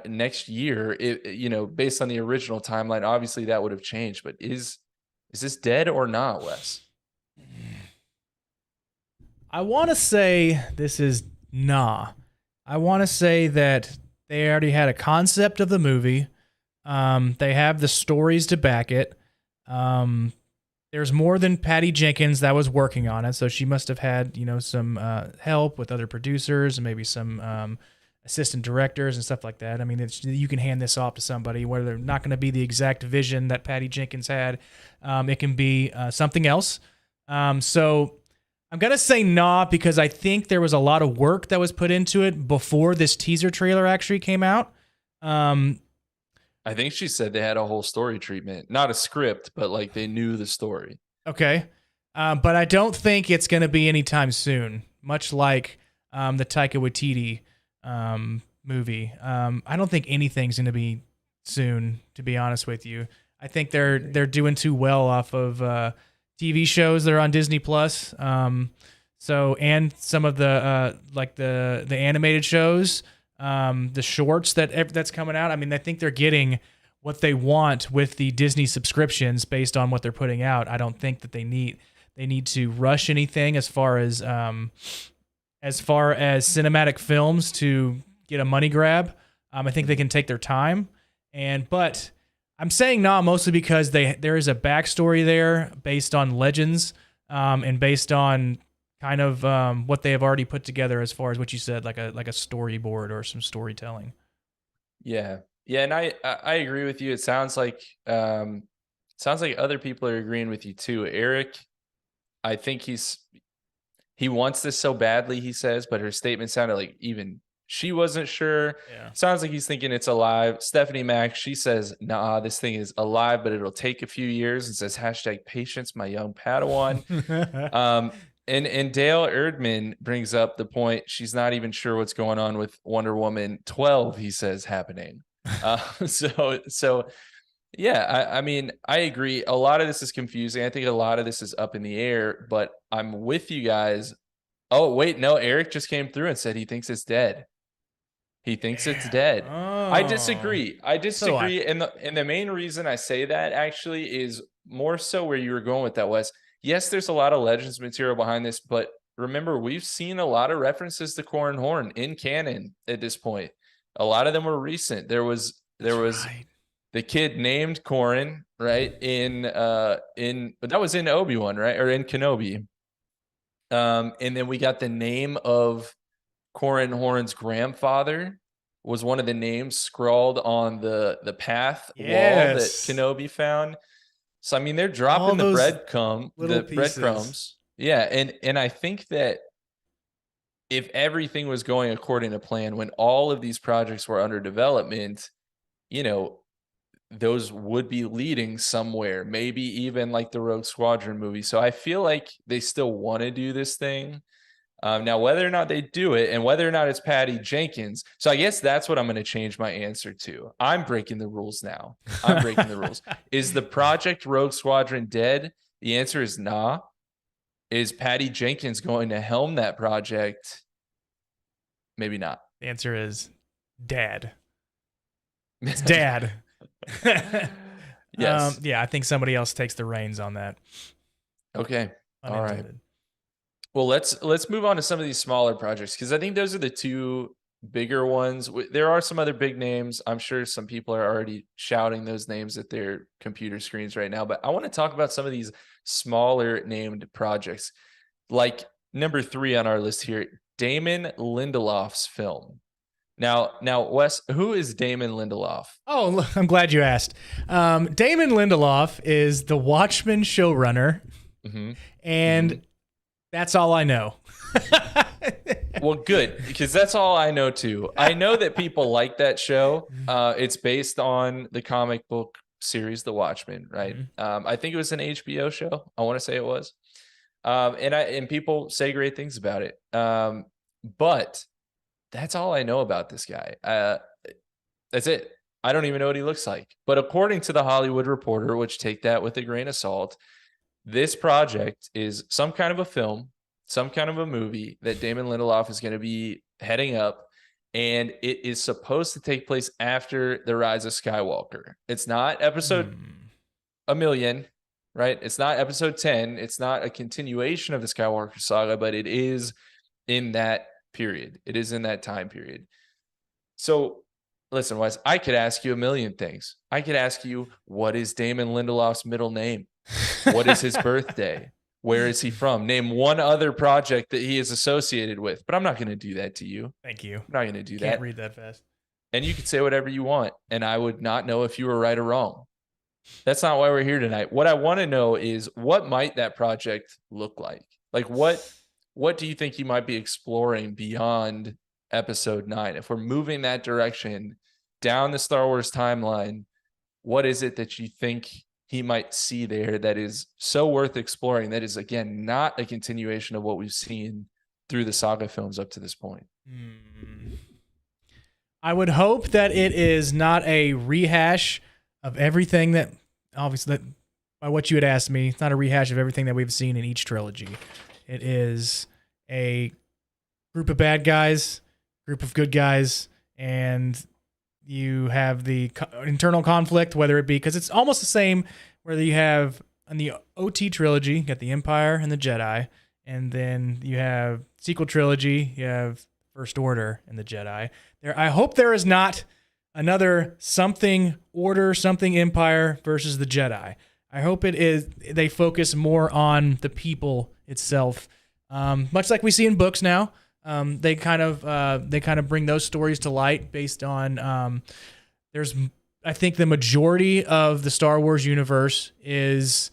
next year. Based on the original timeline, obviously that would have changed. But is this dead or not, Wes? I want to say this is nah. I want to say that they already had a concept of the movie. They have the stories to back it. there's more than Patty Jenkins that was working on it, so she must have had some help with other producers and maybe some assistant directors and stuff like that. I mean, you can hand this off to somebody where they're not going to be the exact vision that Patty Jenkins had. It can be something else. So I'm going to say nah, because I think there was a lot of work that was put into it before this teaser trailer actually came out. I think she said they had a whole story treatment, not a script, but like they knew the story. Okay. But I don't think it's going to be anytime soon, much like the Taika Waititi movie. I don't think anything's going to be soon, to be honest with you. I think they're doing too well off of TV shows that are on Disney Plus. So, and some of the like the animated shows, the shorts that's coming out. I mean, I think they're getting what they want with the Disney subscriptions based on what they're putting out. I don't think that they need to rush anything as far as cinematic films to get a money grab. I think they can take their time, but I'm saying not mostly because there is a backstory there based on legends, and based on kind of what they have already put together as far as what you said, like a storyboard or some storytelling. Yeah. And I agree with you. It sounds like other people are agreeing with you too. Eric, I think he wants this so badly, he says, but her statement sounded like even she wasn't sure. Yeah. Sounds like he's thinking it's alive. Stephanie Mack, she says, nah, this thing is alive, but it'll take a few years, and says #patience, my young Padawan. And Dale Erdman brings up the point, she's not even sure what's going on with Wonder Woman 12, he says, happening. So yeah, I mean, I agree. A lot of this is confusing. I think a lot of this is up in the air, but I'm with you guys. Oh, wait, no, Eric just came through and said he thinks it's dead. He thinks it's dead. Oh. I disagree. And the main reason I say that actually is more so where you were going with that, Wes. Yes, there's a lot of Legends material behind this, but remember, we've seen a lot of references to Corran Horn in canon at this point. A lot of them were recent. There was right. The kid named Corran, right? But that was in Obi-Wan, right? Or in Kenobi. And then we got the name of Corran Horn's grandfather was one of the names scrawled on the path wall that Kenobi found. So I mean, they're dropping the breadcrumbs. Yeah, and I think that if everything was going according to plan, when all of these projects were under development, those would be leading somewhere, maybe even like the Rogue Squadron movie. So I feel like they still want to do this thing. Now, whether or not they do it and whether or not it's Patty Jenkins. So I guess that's what I'm going to change my answer to. I'm breaking the rules now. I'm breaking the rules. Is the project Rogue Squadron dead? The answer is nah. Is Patty Jenkins going to helm that project? Maybe not. The answer is dad. It's dad. Yes. Yeah, I think somebody else takes the reins on that. Okay. All right. Unintended. Well, let's move on to some of these smaller projects, because I think those are the two bigger ones. There are some other big names. I'm sure some people are already shouting those names at their computer screens right now, but I want to talk about some of these smaller named projects. Like number 3 on our list here, Damon Lindelof's film. Now, Wes, who is Damon Lindelof? Oh, I'm glad you asked. Damon Lindelof is the Watchmen showrunner, and that's all I know. Well, good, because that's all I know too. I know that people like that show. It's based on the comic book series, The Watchmen, right? I think it was an HBO show. I want to say it was. And people say great things about it. But that's all I know about this guy. That's it. I don't even know what he looks like. But according to the Hollywood Reporter, which take that with a grain of salt, this project is some kind of a film, some kind of a movie that Damon Lindelof is going to be heading up, and it is supposed to take place after The Rise of Skywalker. It's not episode a million, right? It's not episode 10. It's not a continuation of the Skywalker saga, but it is in that period. It is in that time period. So listen, Wes, I could ask you a million things. I could ask you, what is Damon Lindelof's middle name? What is his birthday? Where is he from? Name one other project that he is associated with. But I'm not going to do that to you. Thank you. I'm not going to do Can't that. read that fast. And you could say whatever you want, and I would not know if you were right or wrong. That's not why we're here tonight. What I want to know is, what might that project look like? Like, what do you think he might be exploring beyond episode 9? If we're moving that direction down the Star Wars timeline, what is it that you think he might see there that is so worth exploring, that is, again, not a continuation of what we've seen through the saga films up to this point? I would hope that it is not a rehash of everything that, obviously, that by what you had asked me, it's not a rehash of everything that we've seen in each trilogy. It is a group of bad guys, group of good guys, and you have the internal conflict, whether it be, because it's almost the same, whether you have in the OT trilogy, you got the Empire and the Jedi, and then you have sequel trilogy, you have First Order and the Jedi. I hope there is not another something Order, something Empire versus the Jedi. I hope it is, they focus more on the people itself, much like we see in books now. They kind of bring those stories to light based on I think the majority of the Star Wars universe is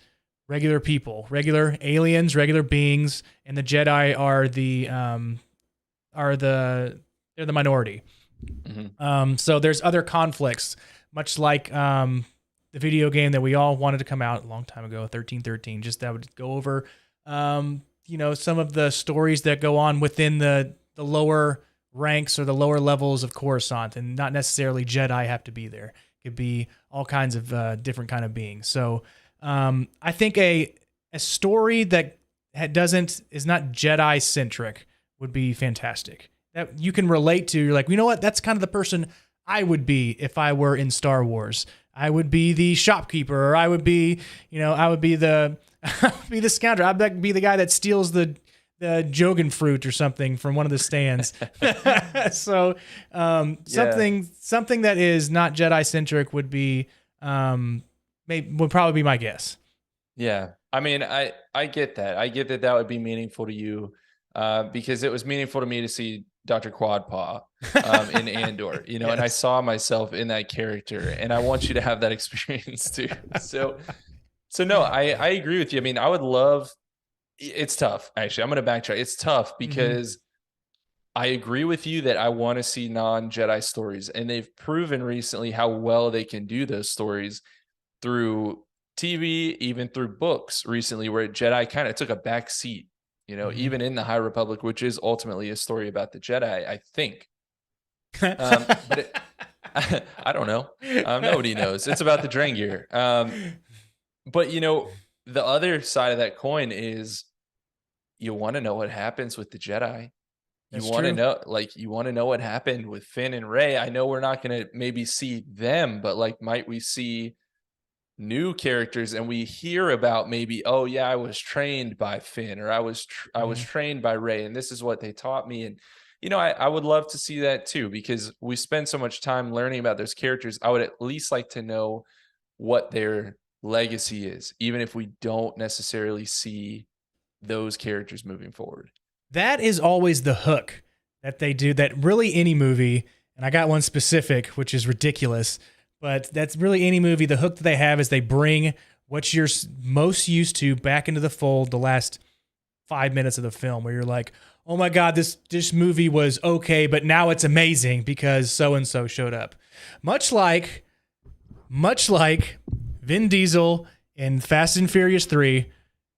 regular people, regular aliens, regular beings, and the Jedi they're the minority. Mm-hmm. So there's other conflicts, much like the video game that we all wanted to come out a long time ago, 1313. Just that would go over, some of the stories that go on within the lower ranks or the lower levels of Coruscant, and not necessarily Jedi have to be there. It could be all kinds of different kind of beings. So I think a story that is not Jedi centric would be fantastic. That you can relate to. You're like, you know what? That's kind of the person I would be if I were in Star Wars. I would be the shopkeeper, or I would be the be the scoundrel. I'd be the guy that steals the Jogan fruit or something from one of the stands. So something that is not Jedi centric would be would probably be my guess. Yeah, I mean, I get that. I get that would be meaningful to you, because it was meaningful to me to see Dr. Quadpaw in Andor, yes. And I saw myself in that character, and I want you to have that experience too. So no, I agree with you. I mean, I would love. It's tough, actually. I'm going to backtrack. It's tough because I agree with you that I want to see non-Jedi stories, and they've proven recently how well they can do those stories through TV, even through books recently, where Jedi kind of took a back seat, even in the High Republic, which is ultimately a story about the Jedi, I think. But I don't know. Nobody knows. It's about the Drangir. But the other side of that coin is, you want to know what happens with the Jedi. You want to know what happened with Finn and Rey. I know we're not going to maybe see them, but might we see new characters, and we hear about maybe, oh yeah, I was trained by Finn, or I was trained by Rey, and this is what they taught me. And I would love to see that too, because we spend so much time learning about those characters. I would at least like to know what their legacy is, even if we don't necessarily see those characters moving forward. That is always the hook that they do, that really any movie, and I got one specific, which is ridiculous, but that's really any movie. The hook that they have is they bring what you're most used to back into the fold the last 5 minutes of the film, where you're like, oh my God, this movie was okay, but now it's amazing because so-and-so showed up. Much like Vin Diesel in Fast and Furious 3,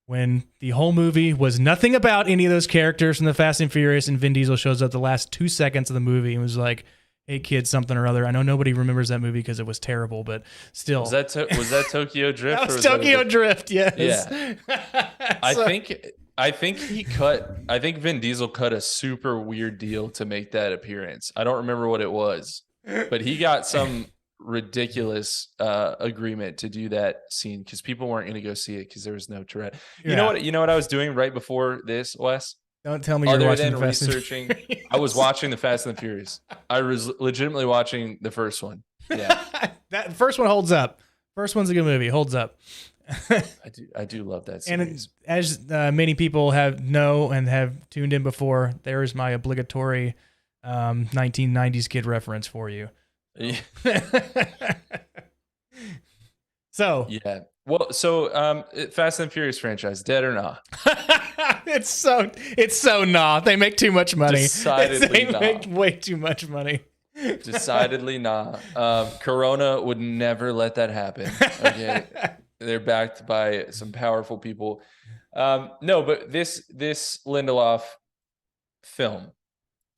when the whole movie was nothing about any of those characters from the Fast and Furious, and Vin Diesel shows up the last 2 seconds of the movie and was like, hey kids, something or other. I know nobody remembers that movie because it was terrible, but still. Was that Tokyo Drift? That was Tokyo Drift, yes. Yeah. I think Vin Diesel cut a super weird deal to make that appearance. I don't remember what it was, but he got some ridiculous agreement to do that scene because people weren't going to go see it because there was no Tourette. Yeah. You know what I was doing right before this, Wes? Don't tell me you're watching the Fast researching. I was watching the Fast and the Furious. I was legitimately watching the first one. Yeah. That first one holds up. First one's a good movie. Holds up. I do love that And series. as many people know and have tuned in before, there is my obligatory 1990s kid reference for you. So Yeah. Well, so Fast and Furious franchise, dead or not? it's so nah. They make too much money. Decidedly they nah. make way too much money. Decidedly not. Corona would never let that happen. Okay. They're backed by some powerful people. No, but this Lindelof film,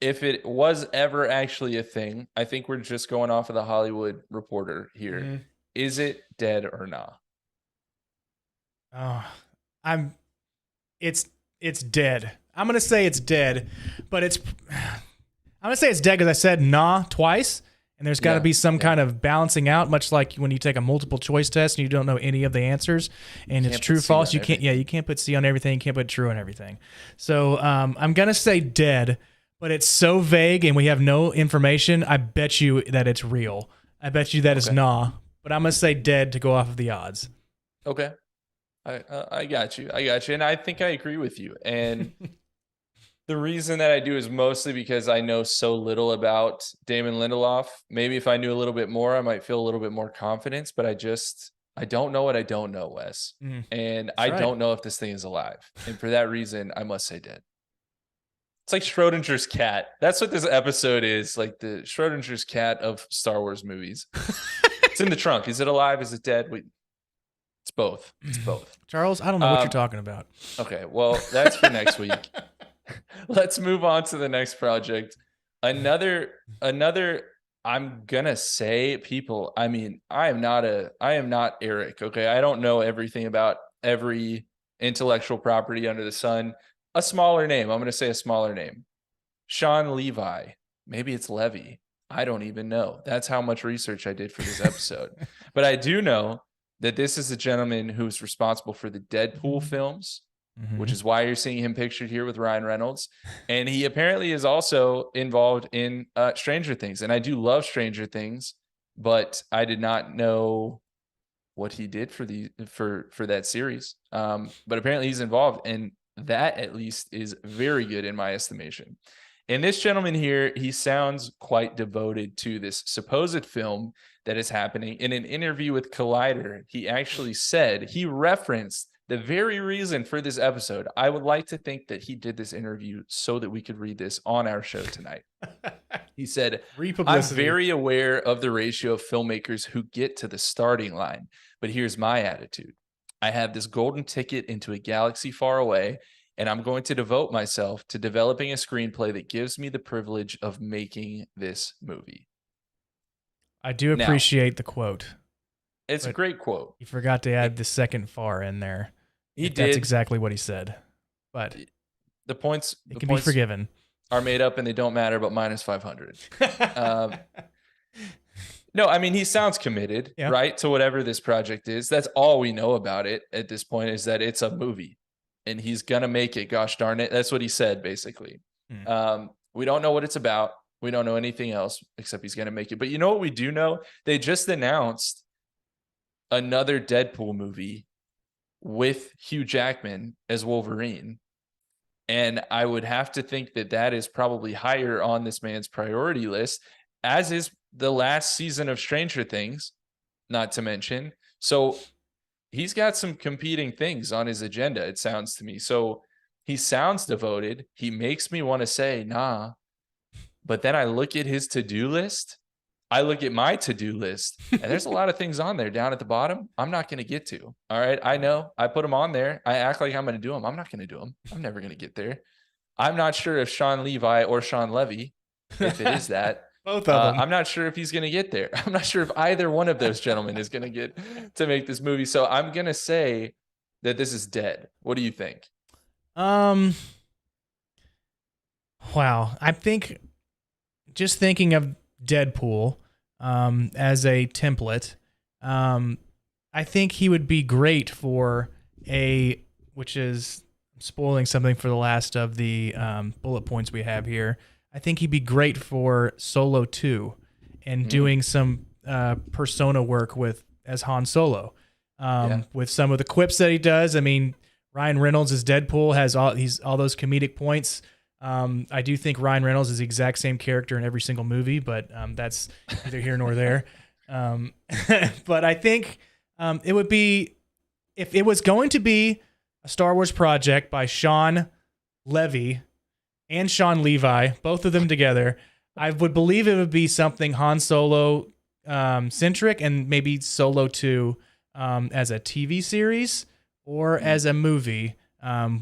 if it was ever actually a thing, I think we're just going off of the Hollywood Reporter here. Mm-hmm. Is it dead or not? Oh, it's dead. I'm gonna say it's dead, but I'm gonna say it's dead because I said nah twice, and there's got to be some kind of balancing out, much like when you take a multiple choice test and you don't know any of the answers, and it's true false. You can't. Yeah, you can't put C on everything. You can't put true on everything. So I'm gonna say dead, but it's so vague and we have no information. I bet you that it's real. I bet you that it's nah, but I'm gonna say dead to go off of the odds. Okay. I got you. And I think I agree with you. And the reason that I do is mostly because I know so little about Damon Lindelof. Maybe if I knew a little bit more, I might feel a little bit more confidence, but I don't know what I don't know, Wes. And I don't know if this thing is alive. And for that reason, I must say dead. It's like Schrodinger's cat. That's what this episode is, like the Schrodinger's cat of Star Wars movies. It's in the trunk. Is it alive? Is it dead? It's both. It's both. Charles, I don't know what you're talking about. Okay, well, that's for next week. Let's move on to the next project. Another I'm gonna say, people, I mean, I am not Eric, okay? I don't know everything about every intellectual property under the sun. A smaller name. I'm gonna say a smaller name. Sean Levi. Maybe it's Levy. I don't even know. That's how much research I did for this episode. But I do know that this is a gentleman who's responsible for the Deadpool films, which is why you're seeing him pictured here with Ryan Reynolds. And he apparently is also involved in Stranger Things. And I do love Stranger Things, but I did not know what he did for that series. But apparently he's involved, and that at least is very good in my estimation. And this gentleman here, he sounds quite devoted to this supposed film that is happening. In an interview with Collider, he actually said, he referenced the very reason for this episode. I would like to think that he did this interview so that we could read this on our show tonight. He said, I'm very aware of the ratio of filmmakers who get to the starting line, but here's my attitude. I have this golden ticket into a galaxy far away, and I'm going to devote myself to developing a screenplay that gives me the privilege of making this movie. I do appreciate the quote. It's a great quote. He forgot to add the second far in there. He did. That's exactly what he said. But the points can be forgiven. Are made up and they don't matter, but minus 500. No, I mean, he sounds committed, right, to whatever this project is. That's all we know about it at this point, is that it's a movie. And he's going to make it, gosh darn it. That's what he said, basically. We don't know what it's about. We don't know anything else except he's going to make it. But you know what we do know? They just announced another Deadpool movie with Hugh Jackman as Wolverine. And I would have to think that that is probably higher on this man's priority list, as is the last season of Stranger Things, not to mention. So he's got some competing things on his agenda, it sounds to me. So he sounds devoted. He makes me want to say, nah. But then I look at his to-do list. I look at my to-do list, and there's a lot of things on there down at the bottom I'm not going to get to. All right. I know I put them on there. I act like I'm going to do them. I'm not going to do them. I'm never going to get there. I'm not sure if Sean Levi or Sean Levy, if it is that, both of them. I'm not sure if he's going to get there. I'm not sure if either one of those gentlemen is going to get to make this movie. So I'm going to say that this is dead. What do you think? Wow. I think, just thinking of Deadpool as a template, I think he would be great for which is spoiling something for the last of the bullet points we have here. I think he'd be great for Solo 2 and doing some persona work as Han Solo. with some of the quips that he does. I mean, Ryan Reynolds as Deadpool has all those comedic points. I do think Ryan Reynolds is the exact same character in every single movie, but that's neither here nor there. But I think it would be, if it was going to be a Star Wars project by Sean Levy and Sean Levi, both of them together, I would believe it would be something Han Solo centric, and maybe Solo 2 as a TV series or as a movie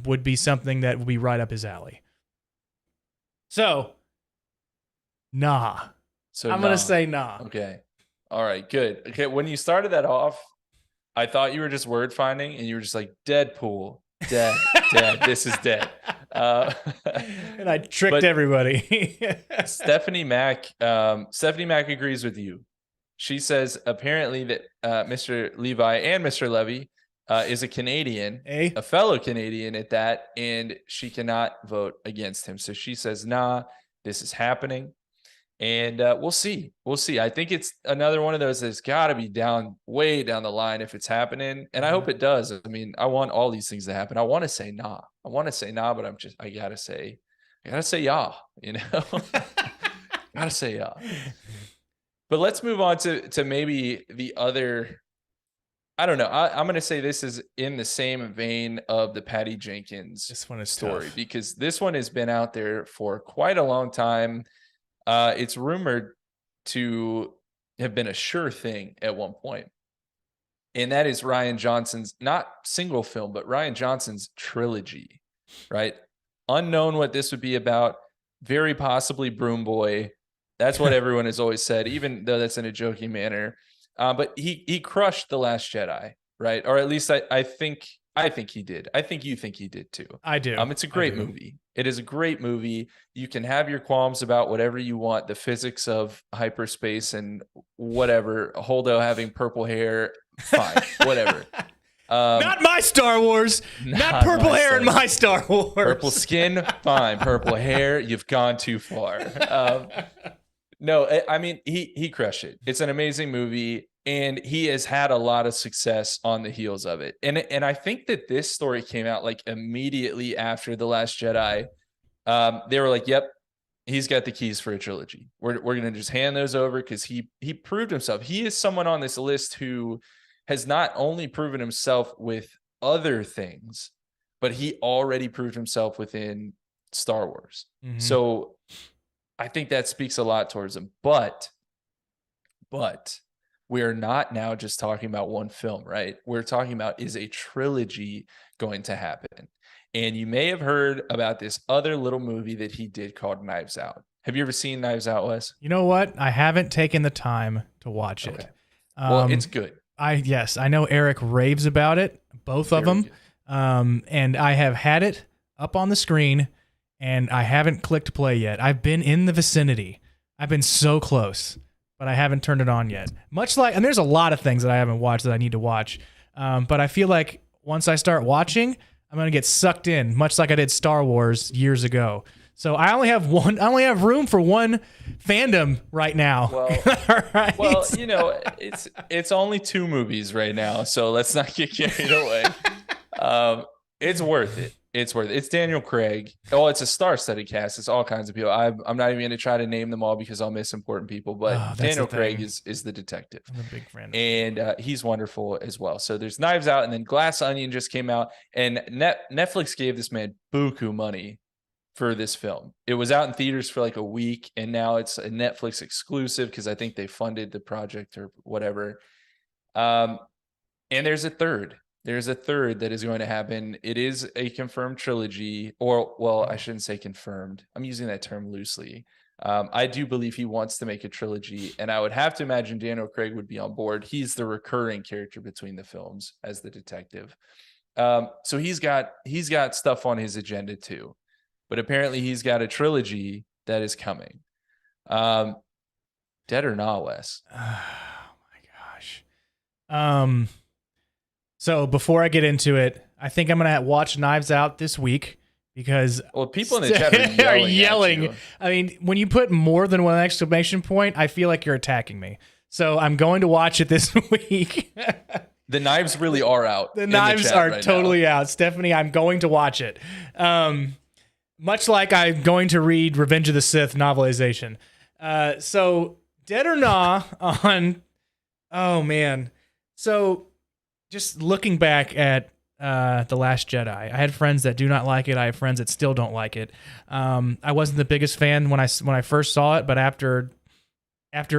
would be something that would be right up his alley. So, nah. I'm going to say nah. Okay. All right, good. Okay, when you started that off, I thought you were just word finding, and you were just like, Deadpool, dead, this is dead. And I tricked everybody. Stephanie Mack agrees with you. She says apparently that Mr. Levi and Mr. Levy is a Canadian, a fellow Canadian at that, and she cannot vote against him. So she says, nah, this is happening. And we'll see. I think it's another one of those that's got to be way down the line if it's happening. And I hope it does. I mean, I want all these things to happen. I want to say nah. But I got to say yeah, you know? Got to say yeah. But let's move on to maybe the other, I don't know. I'm going to say this is in the same vein of the Patty Jenkins story, tough, because this one has been out there for quite a long time. It's rumored to have been a sure thing at one point. And that is Rian Johnson's, not single film, but Rian Johnson's trilogy, right? Unknown what this would be about. Very possibly Broom Boy. That's what everyone has always said, even though that's in a joking manner. But he crushed The Last Jedi, right? Or at least I think he did. I think you think he did too. I do. It's a great movie. It is a great movie. You can have your qualms about whatever you want, the physics of hyperspace and whatever. Holdo having purple hair, fine, whatever. Not my Star Wars. Not purple hair in my Star Wars. Purple skin, fine. Purple hair, you've gone too far. No, I mean, he crushed it. It's an amazing movie, and he has had a lot of success on the heels of it. And I think that this story came out like immediately after The Last Jedi. They were like, yep, he's got the keys for a trilogy. We're going to just hand those over, because he proved himself. He is someone on this list who has not only proven himself with other things, but he already proved himself within Star Wars. Mm-hmm. So I think that speaks a lot towards him. But we are not now just talking about one film, right? We're talking about, is a trilogy going to happen? And you may have heard about this other little movie that he did called Knives Out. Have you ever seen Knives Out, Wes? You know what? I haven't taken the time to watch it. Well, it's good. Yes, I know Eric raves about it, both of them. And I have had it up on the screen, and I haven't clicked play yet. I've been in the vicinity. I've been so close, but I haven't turned it on yet. And there's a lot of things that I haven't watched that I need to watch. But I feel like once I start watching, I'm going to get sucked in, much like I did Star Wars years ago. So I only have room for one fandom right now. Well, right? Well, you know, it's only 2 movies right now, so let's not get carried away. It's worth it. It's Daniel Craig. Oh, it's a star-studded cast. It's all kinds of people. I'm not even going to try to name them all because I'll miss important people. But Daniel Craig is the detective. I'm a big fan. And he's wonderful as well. So there's Knives Out, and then Glass Onion just came out. And Netflix gave this man buku money for this film. It was out in theaters for like a week, and now it's a Netflix exclusive because I think they funded the project or whatever. And there's a third. There's a third that is going to happen. It is a confirmed trilogy, or, well, I shouldn't say confirmed. I'm using that term loosely. I do believe he wants to make a trilogy, and I would have to imagine Daniel Craig would be on board. He's the recurring character between the films as the detective. So he's got stuff on his agenda too, but apparently he's got a trilogy that is coming. Dead or not, Wes? Oh my gosh. So before I get into it, I think I'm going to watch Knives Out this week because people in the chat are yelling. I mean, when you put more than one exclamation point, I feel like you're attacking me. So I'm going to watch it this week. The knives really are out. The in knives chat are right totally now. out. Stephanie, I'm going to watch it. Much like I'm going to read Revenge of the Sith novelization. So Dead or Nah on, oh man. So just looking back at The Last Jedi, I had friends that do not like it. I have friends that still don't like it. I wasn't the biggest fan when I first saw it, but after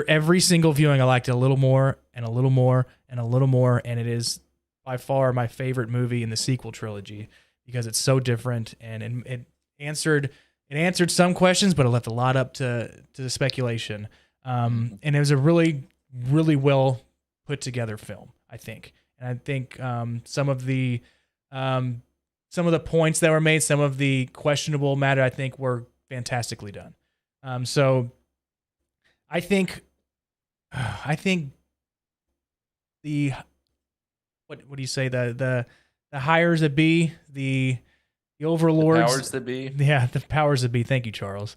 every single viewing, I liked it a little more and a little more and a little more, and it is by far my favorite movie in the sequel trilogy because it's so different, and it answered some questions, but it left a lot up to the speculation. And it was a really, really well put together film, I think. And I think some of the points that were made, some of the questionable matter, I think were fantastically done. So I think the what do you say, the hires that be, the overlords, Powers that be. yeah, the powers that be. Thank you, Charles.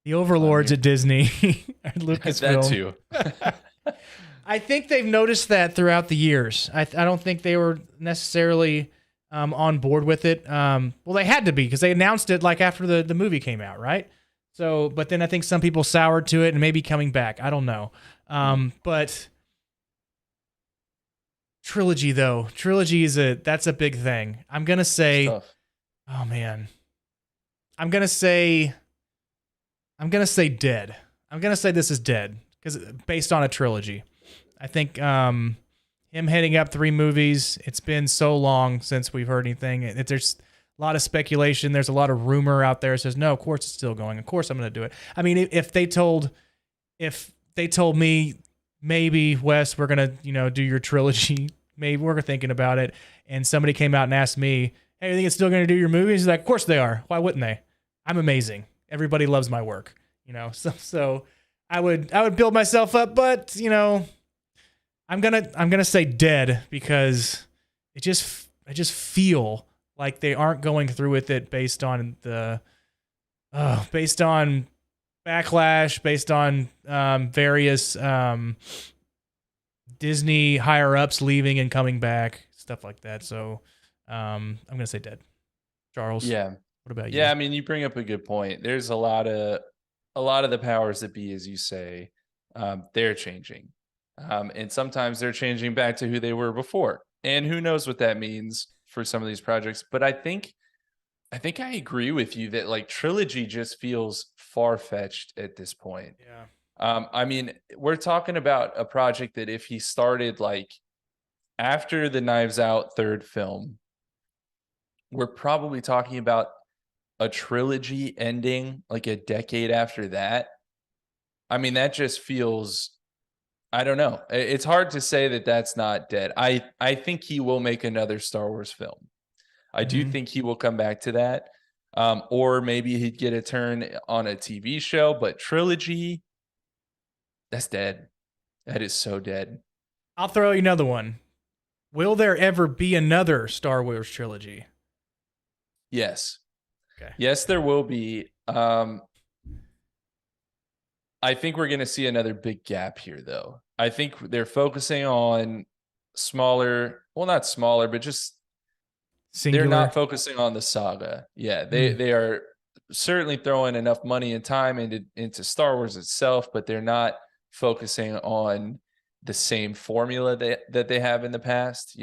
The overlords at Disney, Lucasfilm. That too. I think they've noticed that throughout the years. I don't think they were necessarily on board with it. Well, they had to be because they announced it like after the movie came out, right? So, but then I think some people soured to it and maybe coming back. I don't know. But trilogy is that's a big thing. I'm gonna say, oh man, I'm gonna say dead. I'm gonna say this is dead because based on a trilogy. I think him heading up 3 movies. It's been so long since we've heard anything. There's a lot of speculation. There's a lot of rumor out there that says, no, of course it's still going. Of course I'm going to do it. I mean, if they told me, maybe Wes, we're going to, do your trilogy. Maybe we're thinking about it. And somebody came out and asked me, hey, you think it's still going to do your movies? He's like, of course they are. Why wouldn't they? I'm amazing. Everybody loves my work, so I would build myself up, but I'm gonna say dead because I just feel like they aren't going through with it based on backlash, based on various Disney higher ups leaving and coming back, stuff like that. So I'm gonna say dead. Charles, Yeah. what about you? Yeah, I mean, you bring up a good point. There's a lot of the powers that be, as you say, they're changing. And sometimes they're changing back to who they were before. And who knows what that means for some of these projects. But I think I agree with you that like trilogy just feels far-fetched at this point. Yeah. I mean, we're talking about a project that if he started like after the Knives Out third film, we're probably talking about a trilogy ending like a decade after that. I mean, that just feels, I don't know. It's hard to say that that's not dead. I think he will make another Star Wars film. I do think he will come back to that. Or maybe he'd get a turn on a TV show, but trilogy, that's dead. That is so dead. I'll throw you another one. Will there ever be another Star Wars trilogy? Yes. Okay. Yes, there will be. I think we're going to see another big gap here, though. I think they're focusing on smaller, well, not smaller, but just Singular. they're not focusing on the saga. Yeah, they are certainly throwing enough money and time into Star Wars itself, but they're not focusing on the same formula that they have in the past.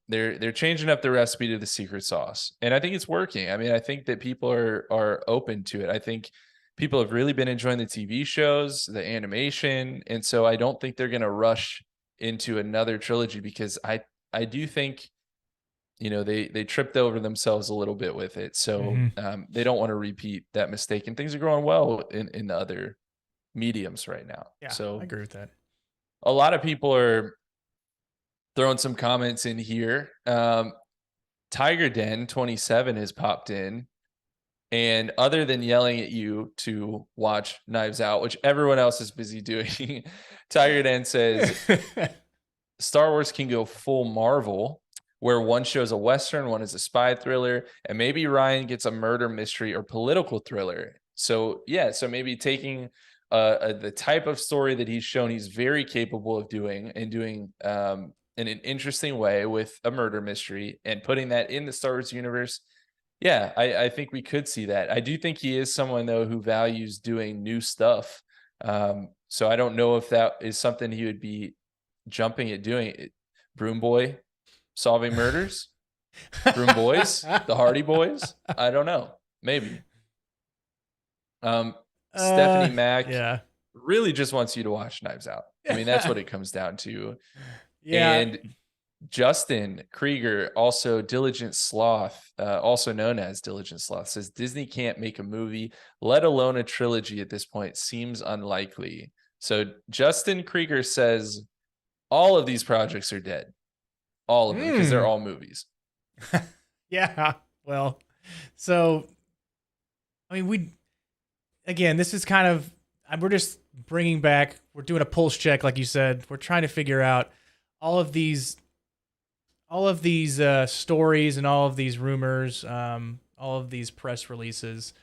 They're changing up the recipe to the secret sauce, and I think it's working. I mean, I think that people are open to it. I think people have really been enjoying the TV shows, the animation, and so I don't think they're going to rush into another trilogy because I do think they tripped over themselves a little bit with it, so they don't want to repeat that mistake. And things are going well in the other mediums right now. Yeah, so I agree with that. A lot of people are throwing some comments in here. Tiger Den 27 has popped in, and other than yelling at you to watch Knives Out, which everyone else is busy doing, Tiger Den says Star Wars can go full Marvel, where one shows a Western, one is a spy thriller, and maybe Ryan gets a murder mystery or political thriller. So maybe taking the type of story that he's shown he's very capable of doing, and doing in an interesting way with a murder mystery and putting that in the Star Wars universe, yeah, I think we could see that. I do think he is someone though who values doing new stuff. So I don't know if that is something he would be jumping at doing. Broom Boy solving murders, Broom Boys, the Hardy Boys. I don't know. Maybe. Stephanie Mack Yeah. really just wants you to watch Knives Out. I mean, that's what it comes down to. Yeah. And Justin Krieger, also Diligent Sloth, also known as Diligent Sloth, says Disney can't make a movie, let alone a trilogy at this point. Seems unlikely. So Justin Krieger says all of these projects are dead. All of them, because they're all movies. Yeah. Well, so, I mean, this is kind of, we're just bringing back, we're doing a pulse check, like you said. We're trying to figure out all of these stories and all of these rumors, all of these press releases.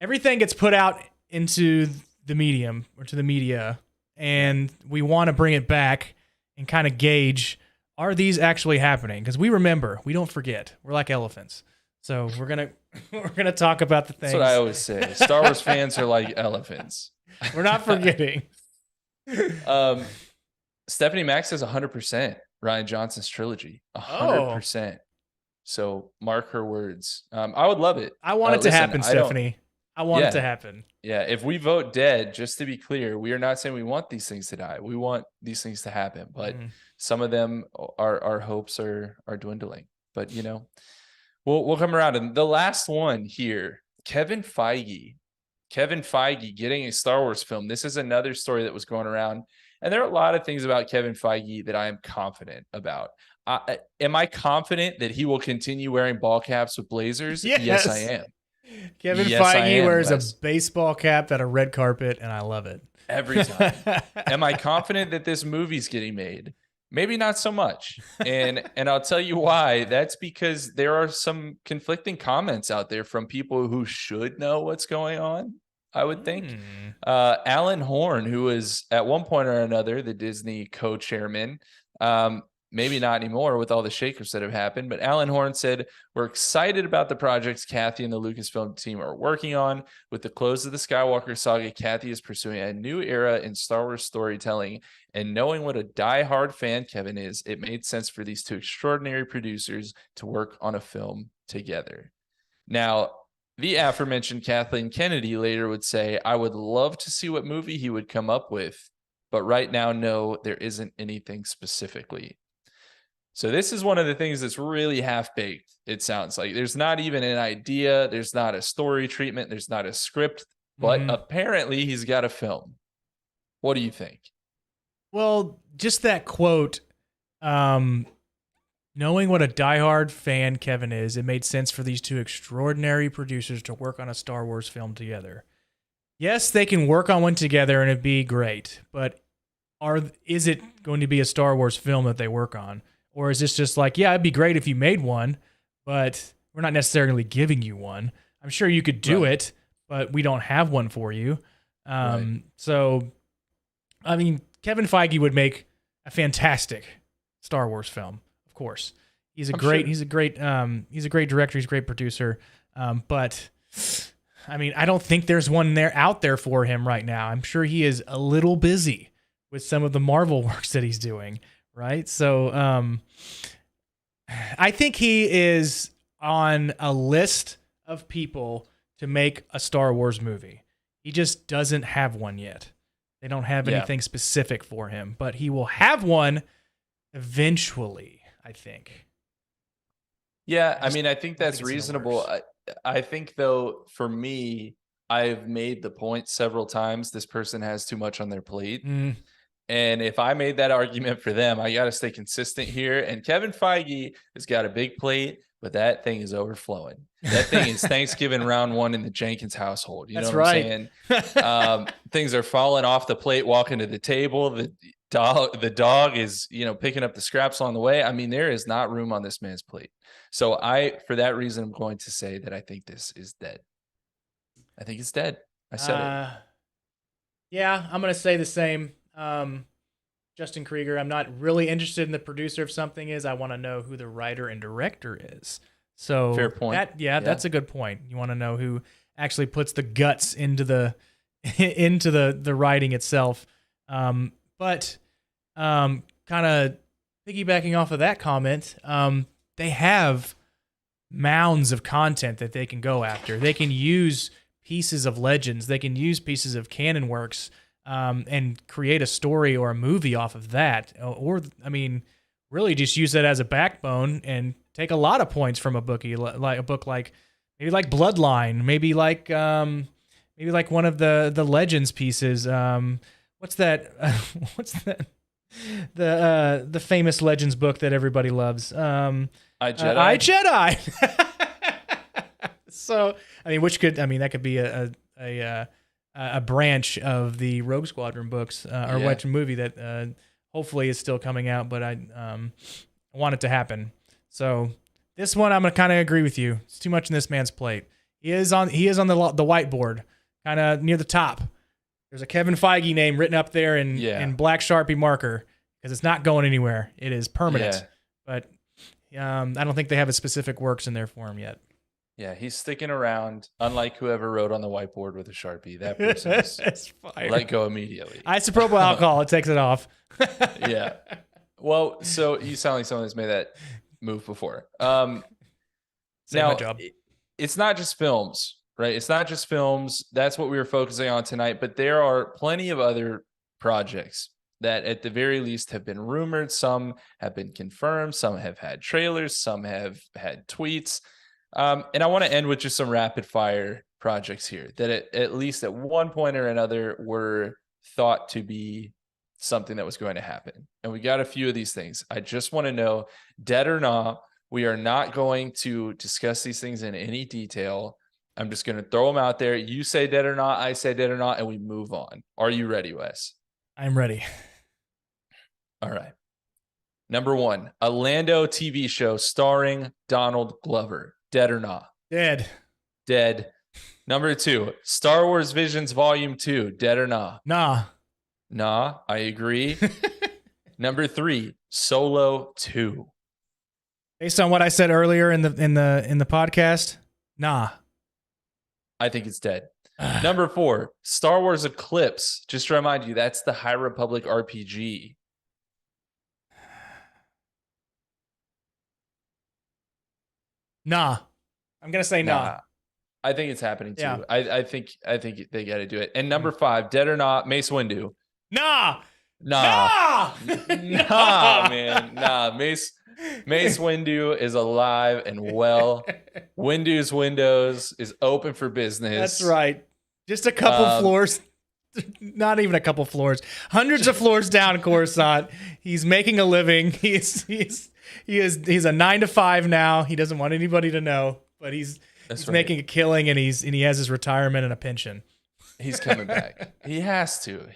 Everything gets put out into the medium or to the media, and we want to bring it back and kind of gauge, are these actually happening? Because we remember, we don't forget. We're like elephants. So we're gonna talk about the things. That's what I always say. Star Wars fans are like elephants. We're not forgetting. Stephanie Mack says 100% Ryan Johnson's trilogy. 100%. So mark her words. I would love it. I want it to happen, Stephanie. I want it to happen. Yeah, if we vote dead, just to be clear, we are not saying we want these things to die. We want these things to happen, but some of them, our hopes are dwindling. But you know, we'll come around. And the last one here, Kevin Feige getting a Star Wars film. This is another story that was going around, and there are a lot of things about Kevin Feige that I am confident about. Am I confident that he will continue wearing ball caps with blazers? Yes, I am. Kevin Feige wears a baseball cap at a red carpet, and I love it. Every time. Am I confident that this movie's getting made? Maybe not so much. And I'll tell you why. That's because there are some conflicting comments out there from people who should know what's going on, I would think. Alan Horn, who is at one point or another the Disney co-chairman, maybe not anymore with all the shakers that have happened, but Alan Horn said, we're excited about the projects Kathy and the Lucasfilm team are working on. With the close of the Skywalker saga, Kathy is pursuing a new era in Star Wars storytelling, and knowing what a diehard fan Kevin is, it made sense for these two extraordinary producers to work on a film together. Now, the aforementioned Kathleen Kennedy later would say, I would love to see what movie he would come up with, but right now, no, there isn't anything specifically. So this is one of the things that's really half-baked, it sounds like. There's not even an idea. There's not a story treatment. There's not a script. But apparently he's got a film. What do you think? Well, just that quote, knowing what a diehard fan Kevin is, it made sense for these two extraordinary producers to work on a Star Wars film together. Yes, they can work on one together and it'd be great. But is it going to be a Star Wars film that they work on? Or is this just like, yeah, it'd be great if you made one, but we're not necessarily giving you one. I'm sure you could do it, but we don't have one for you. So, I mean, Kevin Feige would make a fantastic Star Wars film, of course. He's a great director. He's a great producer. But I mean, I don't think there's one out there for him right now. I'm sure he is a little busy with some of the Marvel works that he's doing. Right. So I think he is on a list of people to make a Star Wars movie. He just doesn't have one yet. They don't have anything specific for him, but he will have one eventually, I think. Yeah, I mean, I think that's reasonable. I think, though, for me, I've made the point several times this person has too much on their plate. And if I made that argument for them, I got to stay consistent here. And Kevin Feige has got a big plate, but that thing is overflowing. That thing is Thanksgiving round one in the Jenkins household. You know what I'm saying? Things are falling off the plate, walking to the table. The dog is, picking up the scraps along the way. I mean, there is not room on this man's plate. So for that reason, I'm going to say that I think this is dead. I think it's dead. I said it. Yeah, I'm going to say the same. Justin Krieger. I'm not really interested in the producer of something is. I want to know who the writer and director is. So Fair point. That's a good point. You want to know who actually puts the guts into the into the writing itself. But kind of piggybacking off of that comment, they have mounds of content that they can go after. They can use pieces of legends. They can use pieces of canon works and create a story or a movie off of that. Or I mean, really just use that as a backbone and take a lot of points from a bookie, like a book like maybe like Bloodline, maybe like one of the Legends pieces. What's that? What's that? The famous Legends book that everybody loves. I Jedi. So I mean, that could be a branch of the Rogue Squadron books or which movie that hopefully is still coming out, but I want it to happen. So this one, I'm gonna kind of agree with you. It's too much in this man's plate. He is on the whiteboard, kind of near the top. There's a Kevin Feige name written up there in black Sharpie marker because it's not going anywhere. It is permanent. Yeah. But I don't think they have a specific works in there for him yet. Yeah, he's sticking around. Unlike whoever wrote on the whiteboard with a Sharpie, that person's let go immediately. Isopropyl alcohol, it takes it off. Yeah. Well, so you sound like someone who's made that move before. Now, my job. It's not just films, right? It's not just films. That's what we were focusing on tonight. But there are plenty of other projects that at the very least have been rumored. Some have been confirmed. Some have had trailers. Some have had tweets. And I want to end with just some rapid fire projects here that at least at one point or another were thought to be something that was going to happen. And we got a few of these things. I just want to know, dead or not, we are not going to discuss these things in any detail. I'm just going to throw them out there. You say dead or not, I say dead or not, and we move on. Are you ready, Wes? I'm ready. All right. Number one, a Lando TV show starring Donald Glover. Dead or not? Dead. Dead. Number two, Star Wars Visions Volume 2. Dead or not? Nah. Nah, I agree. Number three, Solo 2. Based on what I said earlier in the podcast, nah. I think it's dead. Number four, Star Wars Eclipse. Just to remind you, that's the High Republic RPG. Nah. I'm gonna say nah. I think it's happening too. Yeah. I think they got to do it. And number five, dead or not, Mace Windu. Nah. Nah, man. Nah, Mace Windu is alive and well. Windu's Windows is open for business. That's right. Just a couple floors. Not even a couple floors. Hundreds of floors down Coruscant. He's making a living. He's a 9-to-5 now. He doesn't want anybody to know, but he's right. Making a killing, and he has his retirement and a pension. He's coming back. He has to.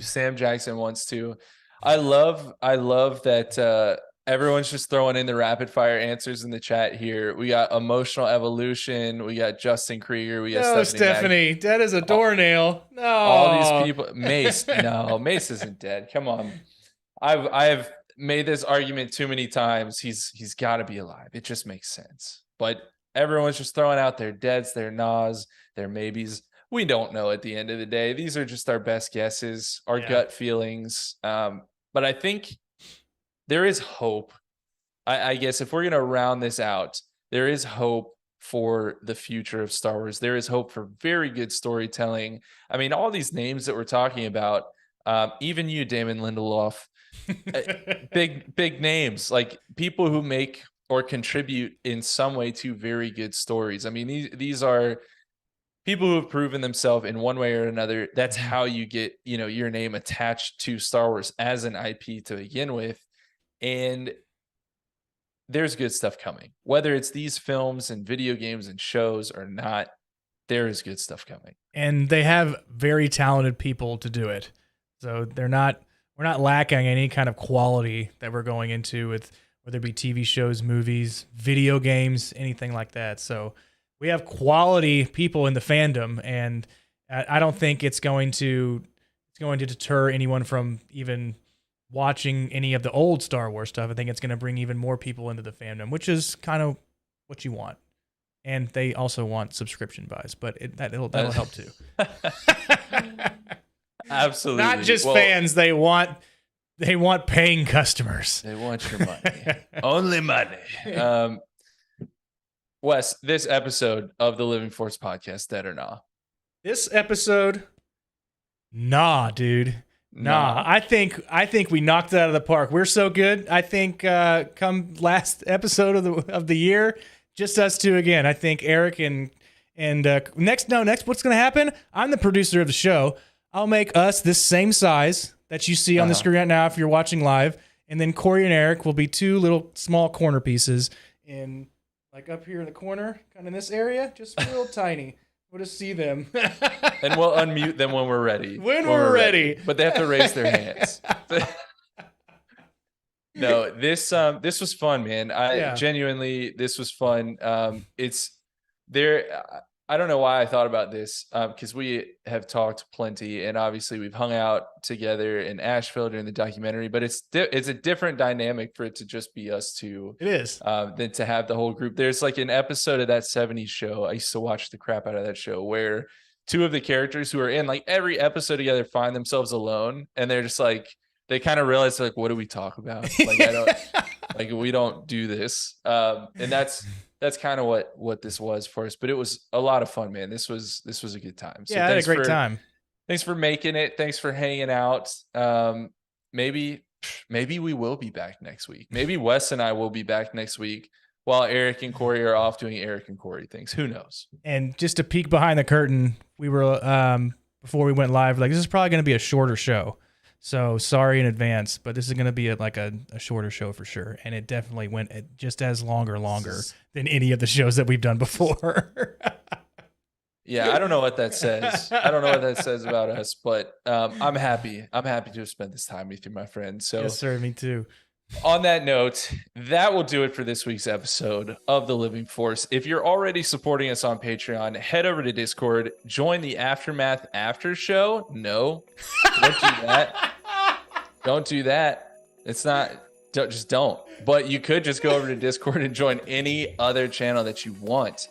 Sam Jackson wants to. I love that everyone's just throwing in the rapid fire answers in the chat here. We got Emotional Evolution. We got Justin Krieger. We got Stephanie. Dead as a doornail. No. All these people. Mace. No, Mace isn't dead. Come on. I've made this argument too many times. He's got to be alive. It just makes sense. But everyone's just throwing out their deads, their nahs, their maybes. We don't know at the end of the day. These are just our best guesses, our gut feelings. But I think there is hope. I guess if we're going to round this out, there is hope for the future of Star Wars. There is hope for very good storytelling. I mean, all these names that we're talking about, even you, Damon Lindelof, big names, like people who make or contribute in some way to very good stories. I mean, these are people who have proven themselves in one way or another. That's how you get, your name attached to Star Wars as an IP to begin with. And there's good stuff coming, whether it's these films and video games and shows or not. There is good stuff coming, and they have very talented people to do it. So we're not lacking any kind of quality that we're going into with, whether it be TV shows, movies, video games, anything like that. So we have quality people in the fandom, and I don't think it's going to deter anyone from even watching any of the old Star Wars stuff. I think it's going to bring even more people into the fandom, which is kind of what you want. And they also want subscription buys, but that'll help too. Absolutely. Not just fans. They want paying customers. They want your money. Only money. Wes, this episode of the Living Force podcast, dead or nah? This episode, nah, dude. Nah. I think we knocked it out of the park. We're so good. I think come last episode of the year, just us two again. I think Eric and next what's gonna happen? I'm the producer of the show. I'll make us this same size that you see on the screen right now if you're watching live, and then Corey and Eric will be two little small corner pieces in like up here in the corner, kind of in this area, just real tiny. We'll just see them. And we'll unmute them when we're ready. When we're ready. But they have to raise their hands. No, this was fun, man. Genuinely, this was fun. It's there. I don't know why I thought about this, because we have talked plenty, and obviously we've hung out together in Asheville during the documentary. But it's a different dynamic for it to just be us two. It is than to have the whole group. There's like an episode of that '70s show. I used to watch the crap out of that show, where two of the characters who are in like every episode together find themselves alone, and they're just like they kind of realize like, what do we talk about? Like I don't like we don't do this, and that's kind of what this was for us, but it was a lot of fun, man. This was a good time. So yeah, I had a great time. Thanks for making it. Thanks for hanging out. Maybe we will be back next week. Maybe Wes and I will be back next week while Eric and Corey are off doing Eric and Corey things. Who knows? And just to peek behind the curtain, we were before we went live, like this is probably going to be a shorter show. So sorry in advance, but this is going to be a shorter show for sure. And it definitely went just as longer than any of the shows that we've done before. Yeah, I don't know what that says. I don't know what that says about us, but I'm happy. I'm happy to have spent this time with you, my friend. So yes, sir, me too. On that note, that will do it for this week's episode of The Living Force. If you're already supporting us on Patreon, head over to Discord, join the Aftermath After Show. No, don't do that. Don't do that. It's not, just don't. But you could just go over to Discord and join any other channel that you want,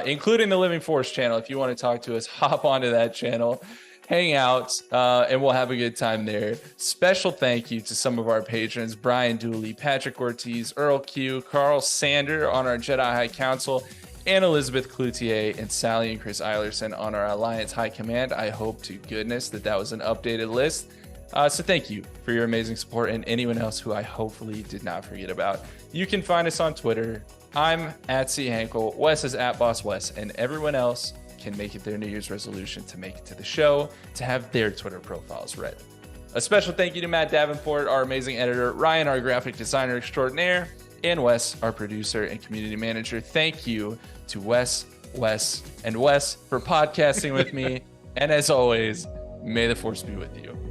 including the Living Force channel. If you want to talk to us, hop onto that channel. Hang out, and we'll have a good time there. Special thank you to some of our patrons: Brian Dooley, Patrick Ortiz, Earl Q, Carl Sander on our Jedi High Council, and Elizabeth Cloutier and Sally and Chris Eilerson on our Alliance High Command. I hope to goodness that was an updated list. So thank you for your amazing support, and anyone else who I hopefully did not forget about. You can find us on Twitter. I'm at C. Hankel, Wes is at Boss Wes, and everyone else can make it their New Year's resolution to make it to the show, to have their Twitter profiles read. A special thank you to Matt Davenport, our amazing editor, Ryan, our graphic designer extraordinaire, and Wes, our producer and community manager. Thank you to Wes for podcasting with me. And as always, may the Force be with you.